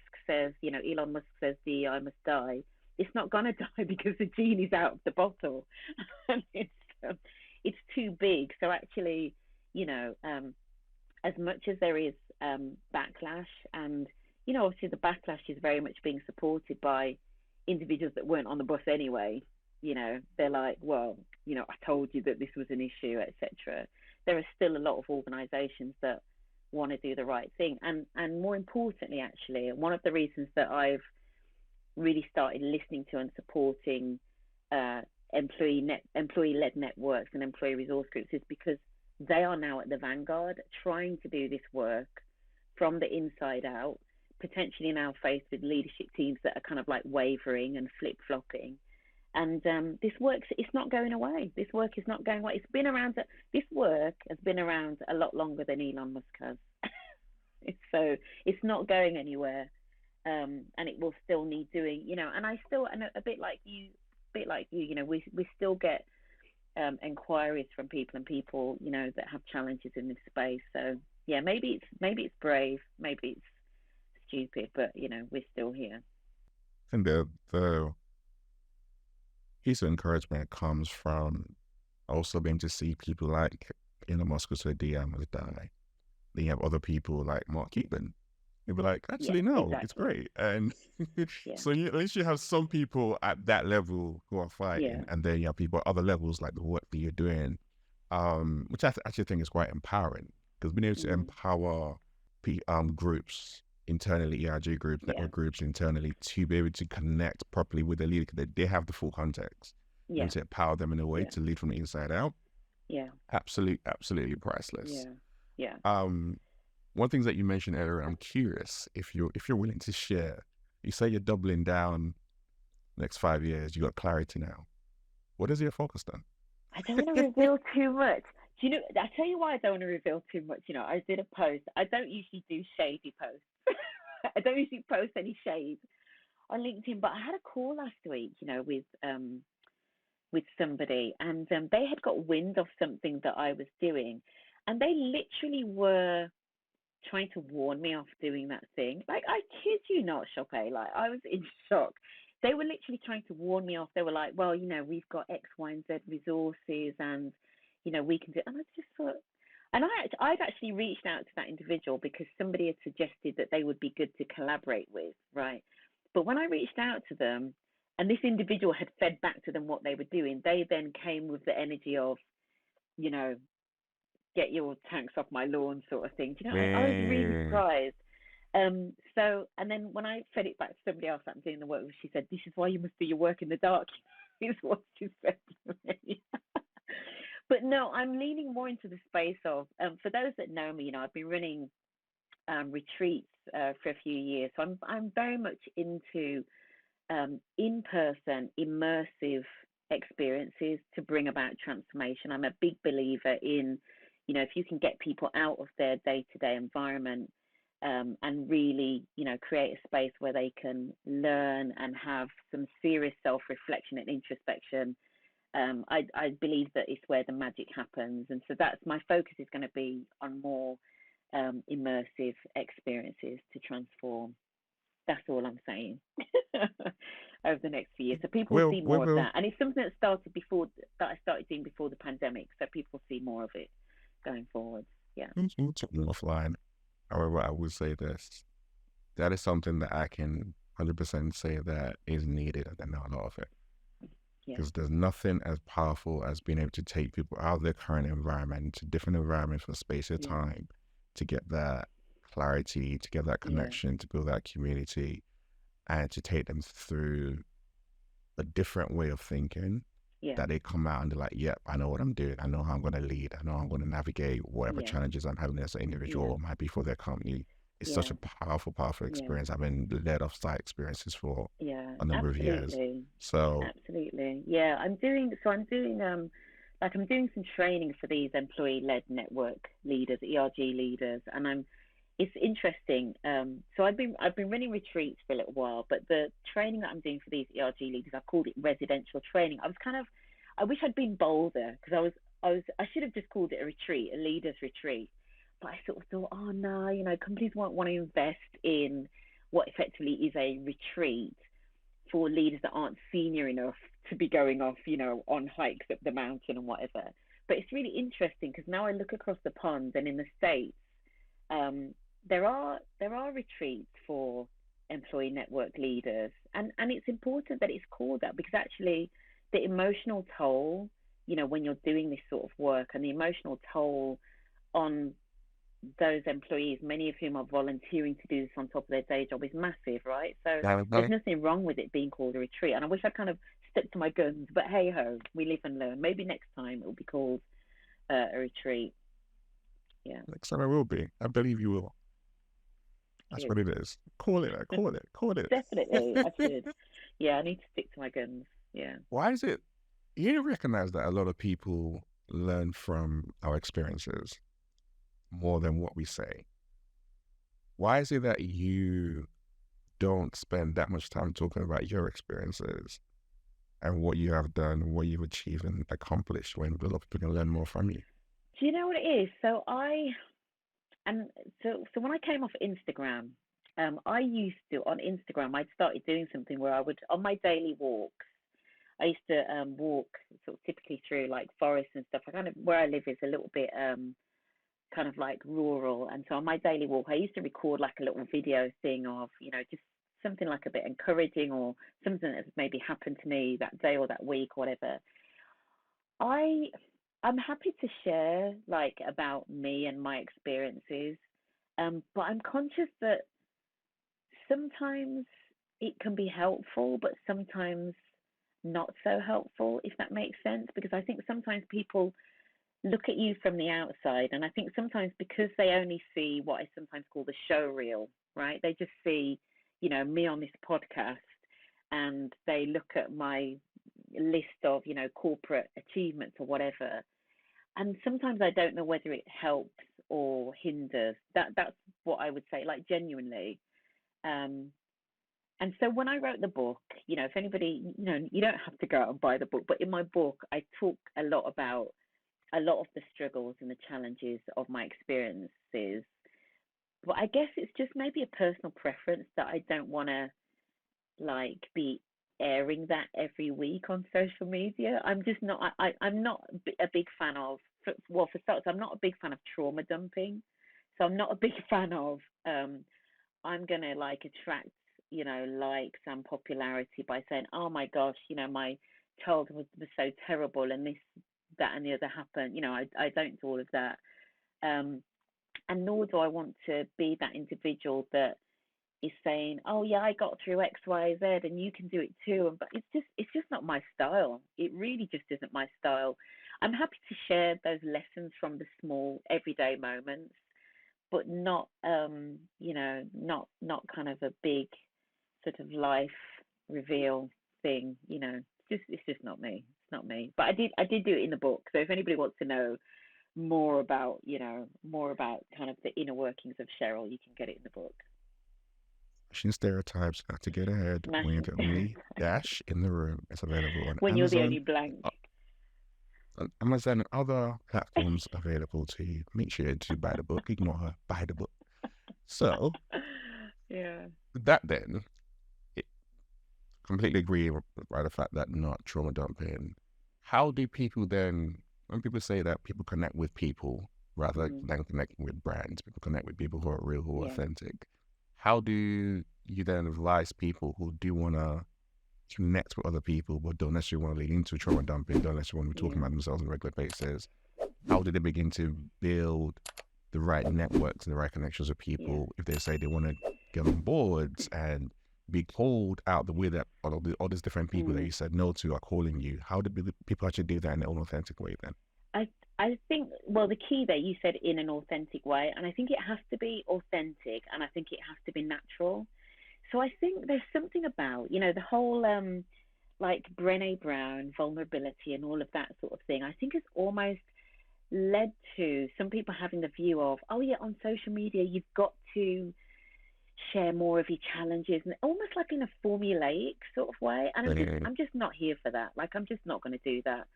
Musk says DEI must die, it's not gonna die because the genie's out of the bottle, and it's too big. So actually, as much as there is backlash, and obviously the backlash is very much being supported by individuals that weren't on the bus anyway. They're like, well, I told you that this was an issue, etc. There are still a lot of organisations that want to do the right thing, and more importantly, actually, one of the reasons that I've really started listening to and supporting uh, employee-led networks and employee resource groups is because they are now at the vanguard trying to do this work from the inside out, potentially now faced with leadership teams that are kind of like wavering and flip-flopping. And this work, it's not going away. This work is not going away. It's been around. This work has been around a lot longer than Elon Musk has. So it's not going anywhere, and it will still need doing. And I still, and a bit like you, we still get inquiries from people and people, that have challenges in this space. So yeah, maybe it's brave, maybe it's stupid, but we're still here. I think the piece of encouragement comes from also being to see people like Elon Musk to DM as die. Then you have other people like Mark Cuban. They'll be like, actually, no, exactly. It's great. And yeah. so at least you have some people at that level who are fighting, and then you have people at other levels like the work that you're doing, which I actually think is quite empowering, because being able to empower groups internally, ERG groups, network groups internally, to be able to connect properly with the leader, because they have the full context, and to empower them in a way to lead from the inside out. Absolutely priceless. One of the things that you mentioned earlier, I'm curious if you're willing to share. You say you're doubling down next 5 years. You got clarity now. What is your focus then? I don't want to reveal too much. Do you know? I tell you why I don't want to reveal too much. I did a post. I don't usually do shady posts. I don't usually post any shade on LinkedIn. But I had a call last week, with somebody, and they had got wind of something that I was doing, and they literally were trying to warn me off doing that thing. Like, I kid you not, Chope. Like, I was in shock. They were literally trying to warn me off. They were like, well, we've got X, Y, and Z resources, and, we can do it. And I just thought, and I'd actually reached out to that individual because somebody had suggested that they would be good to collaborate with, right? But when I reached out to them, and this individual had fed back to them what they were doing, they then came with the energy of, get your tanks off my lawn sort of thing. I was really surprised. So, and then when I fed it back to somebody else that I'm doing the work with, she said, this is why you must do your work in the dark, is what she said to me. But no, I'm leaning more into the space of, for those that know me, I've been running retreats for a few years. So I'm very much into in-person, immersive experiences to bring about transformation. I'm a big believer in, if you can get people out of their day-to-day environment and really, create a space where they can learn and have some serious self-reflection and introspection, I believe that it's where the magic happens. And so that's my focus is going to be on more immersive experiences to transform. That's all I'm saying. Over the next few years, so people will see more of that, and it's something that I started doing before the pandemic, so people see more of it going forward. We'll talk offline. However, I will say this: that is something that I can 100% say that is needed, and not a lot of it. Because there's nothing as powerful as being able to take people out of their current environment to different environments for space of time to get that clarity, to get that connection, to build that community, and to take them through a different way of thinking, that they come out and they're like, yep, I know what I'm doing. I know how I'm going to lead. I know how I'm going to navigate whatever challenges I'm having as an individual or might be for their company. It's such a powerful experience. I've been led off site experiences for a number of years. So absolutely. I'm doing some training for these employee-led network leaders, ERG leaders, and it's interesting. So I've been running retreats for a little while, but the training that I'm doing for these ERG leaders, I've called it residential training. I wish I'd been bolder, because I should have just called it a retreat, a leaders retreat. But I sort of thought, oh no, companies won't want to invest in what effectively is a retreat for leaders that aren't senior enough to be going off, on hikes up the mountain and whatever. But it's really interesting because now I look across the pond, and in the States, there are retreats for employee network leaders, and it's important that it's called that, because actually the emotional toll, when you're doing this sort of work, and the emotional toll on those employees, many of whom are volunteering to do this on top of their day job, is massive, right? So there's Definitely. nothing wrong with it being called a retreat. And I wish I kind of stuck to my guns, but hey ho, we live and learn. Maybe next time it will be called a retreat. Yeah, Next time I will be. I believe you will. That's good. what it is. Call it. Call it. Call Definitely, I it. should. Yeah, I need to stick to my guns. Yeah. Why is it you recognize that a lot of people learn from our experiences more than what we say? Why is it that you don't spend that much time talking about your experiences and what you have done, what you've achieved and accomplished when a lot of people can learn more from you? Do you know what it is? And so when I came off Instagram, I used to on Instagram I'd started doing something where I would on my daily walks. I used to walk sort of typically through like forests and stuff. I kind of where I live is a little bit kind of like rural, and so on my daily walk I used to record like a little video thing of just something like a bit encouraging or something that's maybe happened to me that day or that week or whatever. I I'm happy to share like about me and my experiences, but I'm conscious that sometimes it can be helpful, but sometimes not so helpful, if that makes sense. Because I think sometimes people look at you from the outside, and I think sometimes because they only see what I sometimes call the show reel, right? They just see, me on this podcast, and they look at my list of, corporate achievements or whatever. And sometimes I don't know whether it helps or hinders. That's what I would say, like genuinely. Um, and so when I wrote the book, if anybody, you don't have to go out and buy the book, but in my book, I talk a lot of the struggles and the challenges of my experiences. But I guess it's just maybe a personal preference that I don't want to like be airing that every week on social media. I'm just not. I'm not a big fan of. Well, for starters, I'm not a big fan of trauma dumping. So I'm not a big fan of. I'm gonna like attract likes and popularity by saying, oh my gosh, my childhood was so terrible and this, that, and the other happened. I don't do all of that. Um, and nor do I want to be that individual that is saying, "Oh yeah, I got through X, Y, Z, and you can do it too." But it's just not my style. It really just isn't my style. I'm happy to share those lessons from the small everyday moments, but not not kind of a big sort of life reveal thing. It's just not me. It's not me. But I did do it in the book. So if anybody wants to know more about kind of the inner workings of Sheryl, you can get it in the book. Fashion stereotypes not to get ahead when Smashing the only stereotypes. dash in the room. It's available on When you're the only Amazon, blank. uh, Amazon and other platforms available to you. Make sure to buy the book. Ignore her. Buy the book. So Yeah. that then, it, completely agree by the fact that not trauma dumping. How do people then, when people say that people connect with people rather Mm, than connecting with brands, people connect with people who are real, who are yeah. authentic. How do you then advise people who do want to connect with other people but don't necessarily want to lean into trauma dumping, don't necessarily want to be talking Yeah. about themselves on a regular basis? How do they begin to build the right networks and the right connections with Yeah. people if they say they want to get on boards and be called out the way that all these different people that Mm. you said no to are calling you? How do people actually do that in their own authentic way then? I think, well, the key there you said in an authentic way, and I think it has to be authentic, and I think it has to be natural. So I think there's something about the whole like Brené Brown vulnerability and all of that sort of thing. I think it's almost led to some people having the view of, oh yeah, on social media you've got to share more of your challenges, and almost like in a formulaic sort of way. And I'm just Really? I'm just not here for that. Like I'm just not going to do that.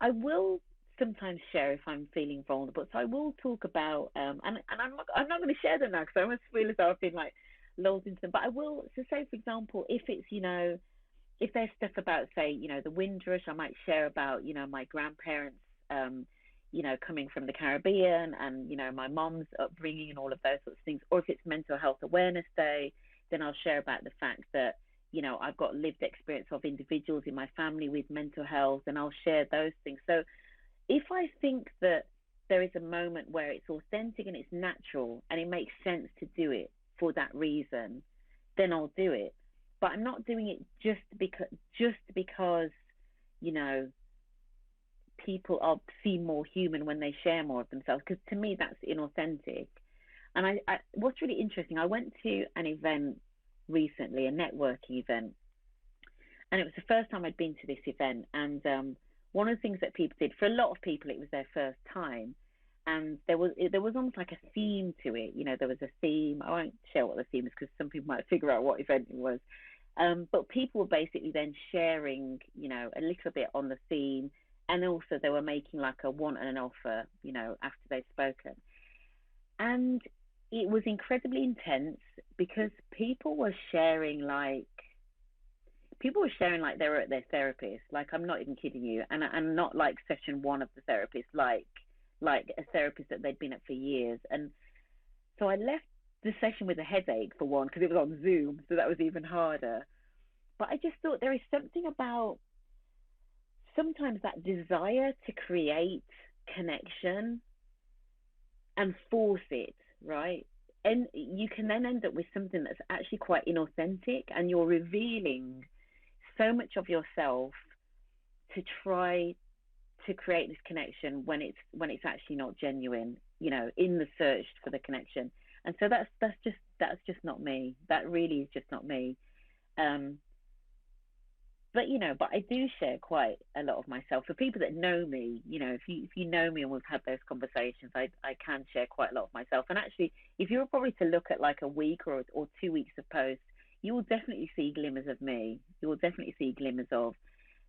I will sometimes share if I'm feeling vulnerable. So I will talk about and I'm not going to share them now because I almost feel as though I've been like lulled into them. But I will. So say for example, if it's if there's stuff about say the Windrush, I might share about my grandparents coming from the Caribbean and my mom's upbringing and all of those sorts of things. Or if it's Mental Health Awareness Day, then I'll share about the fact that I've got lived experience of individuals in my family with mental health, and I'll share those things. So if I think that there is a moment where it's authentic and it's natural and it makes sense to do it for that reason, then I'll do it. But I'm not doing it just because you know people are seem more human when they share more of themselves. Because to me, that's inauthentic. And what's really interesting, I went to an event recently, a networking event, and it was the first time I'd been to this event. And one of the things that people did, for a lot of people, it was their first time, and there was almost like a theme to it. There was a theme. I won't share what the theme is because some people might figure out what event it was. But people were basically then sharing, a little bit on the theme, and also they were making like a want and an offer, after they'd spoken. And it was incredibly intense because people were sharing like they were at their therapist. Like, I'm not even kidding you, and not like session one of the therapist, like a therapist that they'd been at for years. And so I left the session with a headache for one because it was on Zoom, so that was even harder. But I just thought there is something about sometimes that desire to create connection and force it, right? And you can then end up with something that's actually quite inauthentic, and you're revealing so much of yourself to try to create this connection when it's actually not genuine, in the search for the connection. And so that's just not me. That really is just not me. Um, but I do share quite a lot of myself. For people that know me, if you know me and we've had those conversations, I can share quite a lot of myself. And actually, if you were probably to look at like a week or 2 weeks of posts, you will definitely see glimmers of me. You will definitely see glimmers of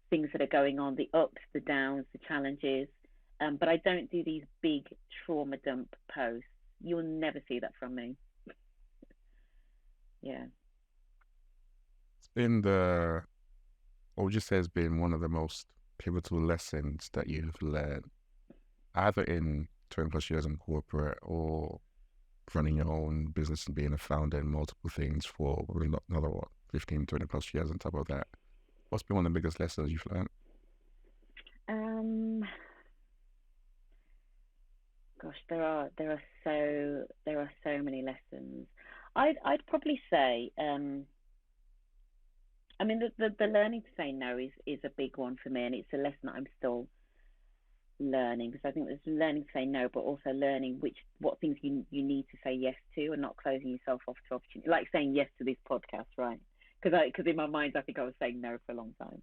things that are going on, the ups, the downs, the challenges. But I don't do these big trauma dump posts. You'll never see that from me. Yeah. It's been what would you say has been one of the most pivotal lessons that you've learned, either in 20 plus years in corporate or running your own business and being a founder in multiple things for another, what, 15, 20 plus years on top of that? What's been one of the biggest lessons you've learned? Um, Gosh, there are so many lessons. I'd probably say, I mean, the learning to say no is a big one for me, and it's a lesson that I'm still learning, because I think there's learning to say no, but also learning what things you need to say yes to, and not closing yourself off to opportunity. Like saying yes to this podcast, right? Because in my mind I think I was saying no for a long time.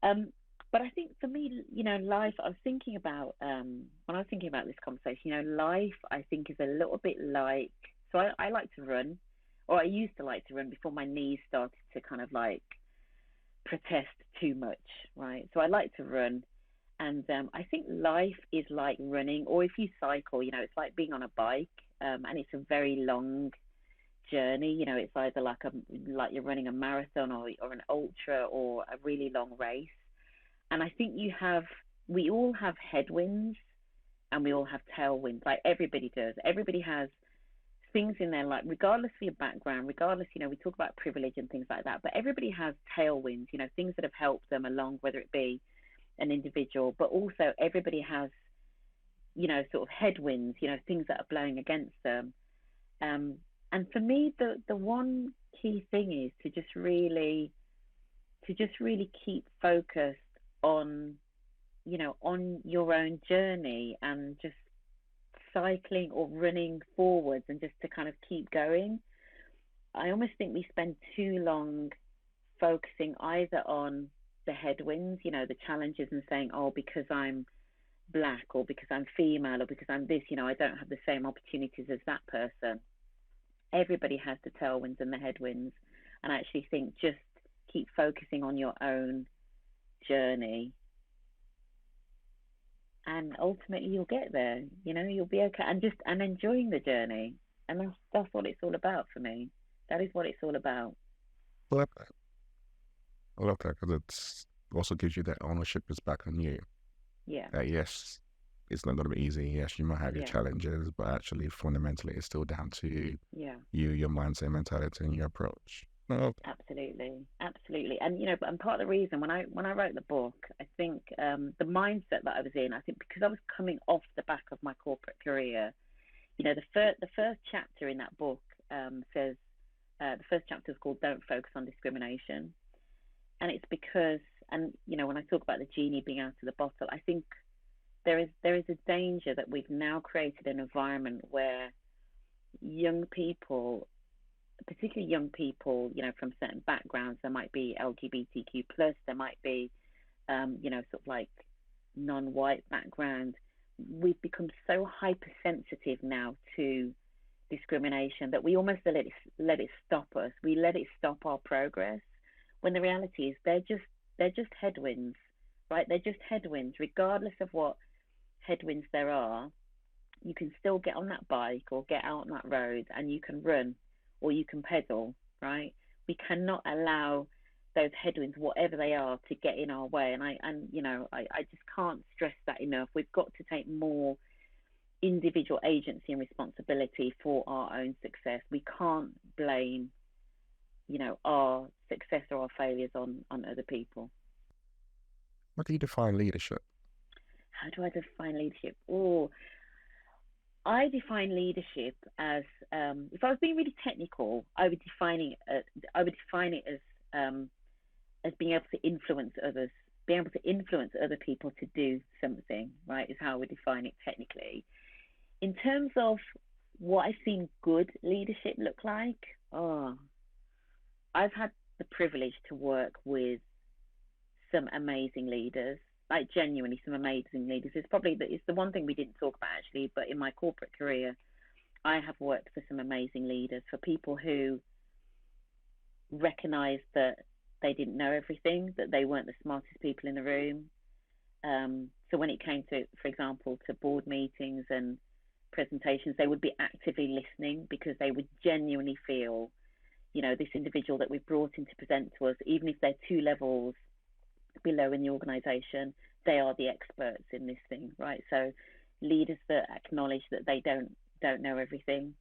Um, but I think for me, life. I was thinking about when I was thinking about this conversation. Life I think is a little bit like. So I like to run, or I used to like to run before my knees started to kind of like protest too much, right? So I like to run, and I think life is like running, or if you cycle, it's like being on a bike, and it's a very long journey. It's either like you're running a marathon or an ultra or a really long race. And I think we all have headwinds and we all have tailwinds. Like everybody does. Everybody has things in their life, regardless of your background, regardless, we talk about privilege and things like that, but everybody has tailwinds, things that have helped them along, whether it be an individual, but also everybody has, sort of headwinds, things that are blowing against them. Um, and for me, the one key thing is to just really keep focused on, on your own journey, and just cycling or running forwards, and just to kind of keep going. I almost think we spend too long focusing either on the headwinds, the challenges, and saying, oh, because I'm black, or because I'm female, or because I'm this, I don't have the same opportunities as that person. Everybody has the tailwinds and the headwinds. And I actually think just keep focusing on your own journey, and ultimately you'll get there. You'll be okay, and enjoying the journey. And that's what it's all about for me. That is what it's all about. I love that. I love that because it also gives you that ownership is back on you. Yeah. That yes, it's not going to be easy. Yes, you might have your Yeah. challenges, but actually fundamentally it's still down to Yeah. you, your mindset, mentality, and your approach. Oh, Absolutely, absolutely. And and part of the reason when I wrote the book, I think the mindset that I was in, I think because I was coming off the back of my corporate career, the first chapter in that book says the first chapter is called "Don't Focus on Discrimination," and it's because, and when I talk about the genie being out of the bottle, I think there is a danger that we've now created an environment where young people, particularly young people, from certain backgrounds, there might be LGBTQ plus, there might be, sort of like non-white background. We've become so hypersensitive now to discrimination that we almost let it stop us. We let it stop our progress. When the reality is they're just headwinds, right? They're just headwinds, regardless of what headwinds there are. You can still get on that bike or get out on that road and you can run or you can pedal, right? We cannot allow those headwinds, whatever they are, to get in our way. And I just can't stress that enough. We've got to take more individual agency and responsibility for our own success. We can't blame, our success or our failures on other people. what do you define leadership? How do I define leadership? Oh, I define leadership as, if I was being really technical, I would define it as being able to influence others, being able to influence other people to do something, right? Is how I would define it technically. In terms of what I've seen good leadership look like, oh, I've had the privilege to work with some amazing leaders, like genuinely some amazing leaders. It's the one thing we didn't talk about actually, but in my corporate career, I have worked for some amazing leaders, for people who recognized that they didn't know everything, that they weren't the smartest people in the room. So when it came to, for example, to board meetings and presentations, they would be actively listening because they would genuinely feel, this individual that we've brought in to present to us, even if they're two levels below in the organization, they are the experts in this thing, right? So leaders that acknowledge that they don't know everything,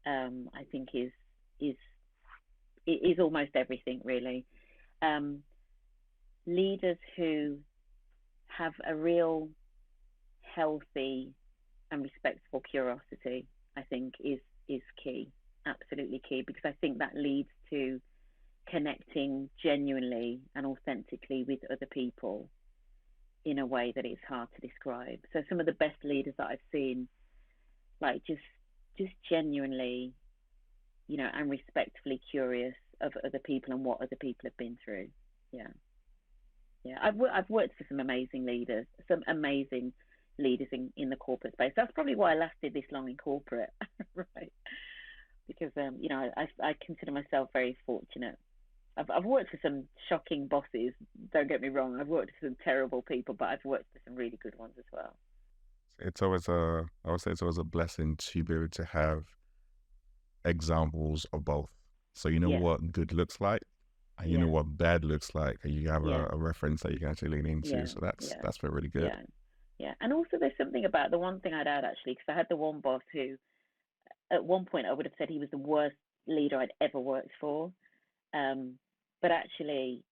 I think is almost everything really. Um, Leaders who have a real healthy and respectful curiosity, I think is key, absolutely key, because I think that leads to connecting genuinely and authentically with other people in a way that it's hard to describe. So some of the best leaders that I've seen, like just genuinely, and respectfully curious of other people and what other people have been through. Yeah, yeah. I've worked for some amazing leaders in the corporate space. That's probably why I lasted this long in corporate, right? Because I consider myself very fortunate. I've worked for some shocking bosses. Don't get me wrong. I've worked for some terrible people, but I've worked for some really good ones as well. I would say it's always a blessing to be able to have examples of both. So you know Yeah, what good looks like, and you know yeah, what bad looks like, and you have yeah, a reference that you can actually lean into. yeah, So that's yeah, that's been really good. yeah, yeah. And also, there's something about the one thing I'd add actually, because I had the one boss who, at one point, I would have said he was the worst leader I'd ever worked for. Um, but actually,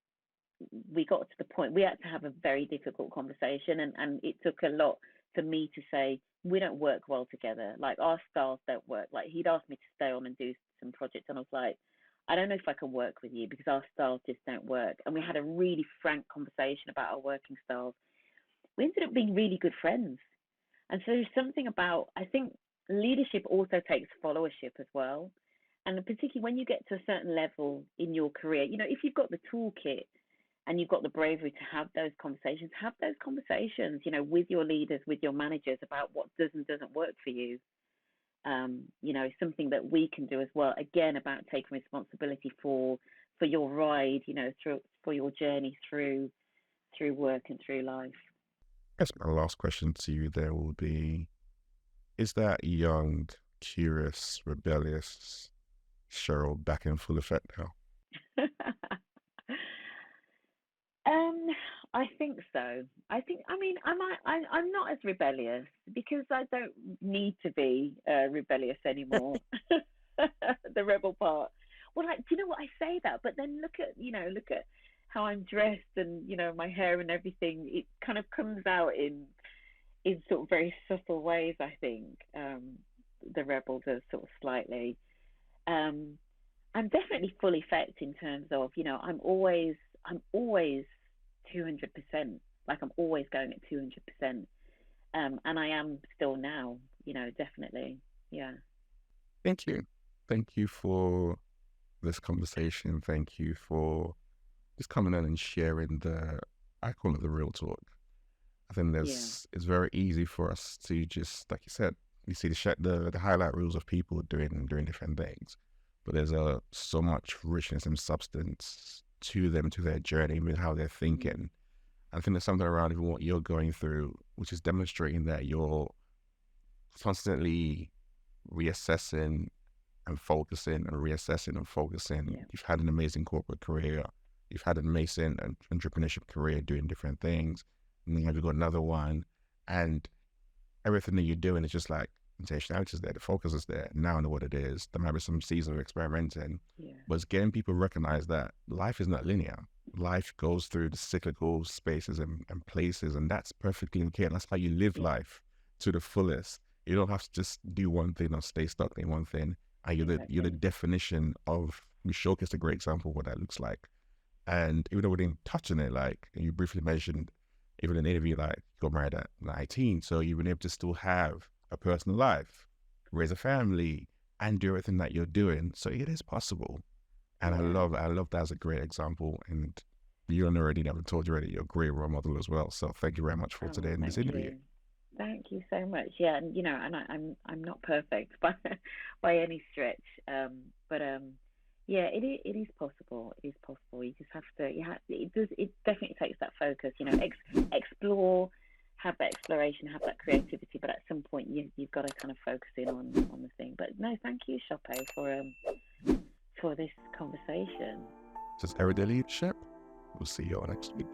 we got to the point we had to have a very difficult conversation, and it took a lot for me to say we don't work well together, like our styles don't work. Like he'd asked me to stay on and do some projects and I was like, I don't know if I can work with you because our styles just don't work. And we had a really frank conversation about our working styles. We ended up being really good friends. And so there's something about, I think leadership also takes followership as well. And particularly when you get to a certain level in your career, if you've got the toolkit and you've got the bravery to have those conversations, with your leaders, with your managers about what does and doesn't work for you. Something that we can do as well, again, about taking responsibility for your ride, through for your journey through work and through life. I guess my last question to you there will be: is that young, curious, rebellious Cheryl back in full effect now? Um, I think so. I'm not as rebellious because I don't need to be rebellious anymore. The rebel part. well, like, do you know what, I say that, but then look at how I'm dressed and my hair and everything. It kind of comes out in sort of very subtle ways, I think. The rebel does sort of slightly. Um, I'm definitely full effect in terms of, I'm always 200%. Like, I'm always going at 200%. And I am still now, definitely. Yeah. Thank you. Thank you for this conversation. Thank you for just coming in and sharing I call it the real talk. I think Yeah. it's very easy for us to just, like you said, you see the highlight reels of people doing different things, but there's so much richness and substance to them, to their journey, with how they're Mm. thinking. I think there's something around even what you're going through, which is demonstrating that you're constantly reassessing and focusing and reassessing and focusing. Yeah. You've had an amazing corporate career. You've had an amazing entrepreneurship career doing different things. And then you've got another one. And everything that you're doing is just like intentionality is there. The focus is there. Now I know what it is. There might be some seasons of experimenting. Yeah. But it's getting people recognize that life is not linear. Life goes through the cyclical spaces and places. And that's perfectly okay. And that's how you live Yeah. life to the fullest. You don't have to just do one thing or stay stuck in one thing. And you're the Exactly. definition of, you showcased a great example of what that looks like. And even though we didn't touch on it, like you briefly mentioned, even in an interview, like you got married at 19, so you've been able to still have a personal life, raise a family, and do everything that you're doing. So it is possible. And Yeah. I love that as a great example. And you already never told you already, you're a great role model as well. So thank you very much for Oh, today in this thank interview. you. Thank you so much. Yeah, and I'm not perfect by any stretch. But yeah, it is possible. It is possible. You just have to. It definitely takes that focus. Explore, have that exploration, have that creativity. But at some point, you've got to kind of focus in on the thing. But no, thank you, Shoppe, for this conversation. This is Everyday Leadership. We'll see you all next week.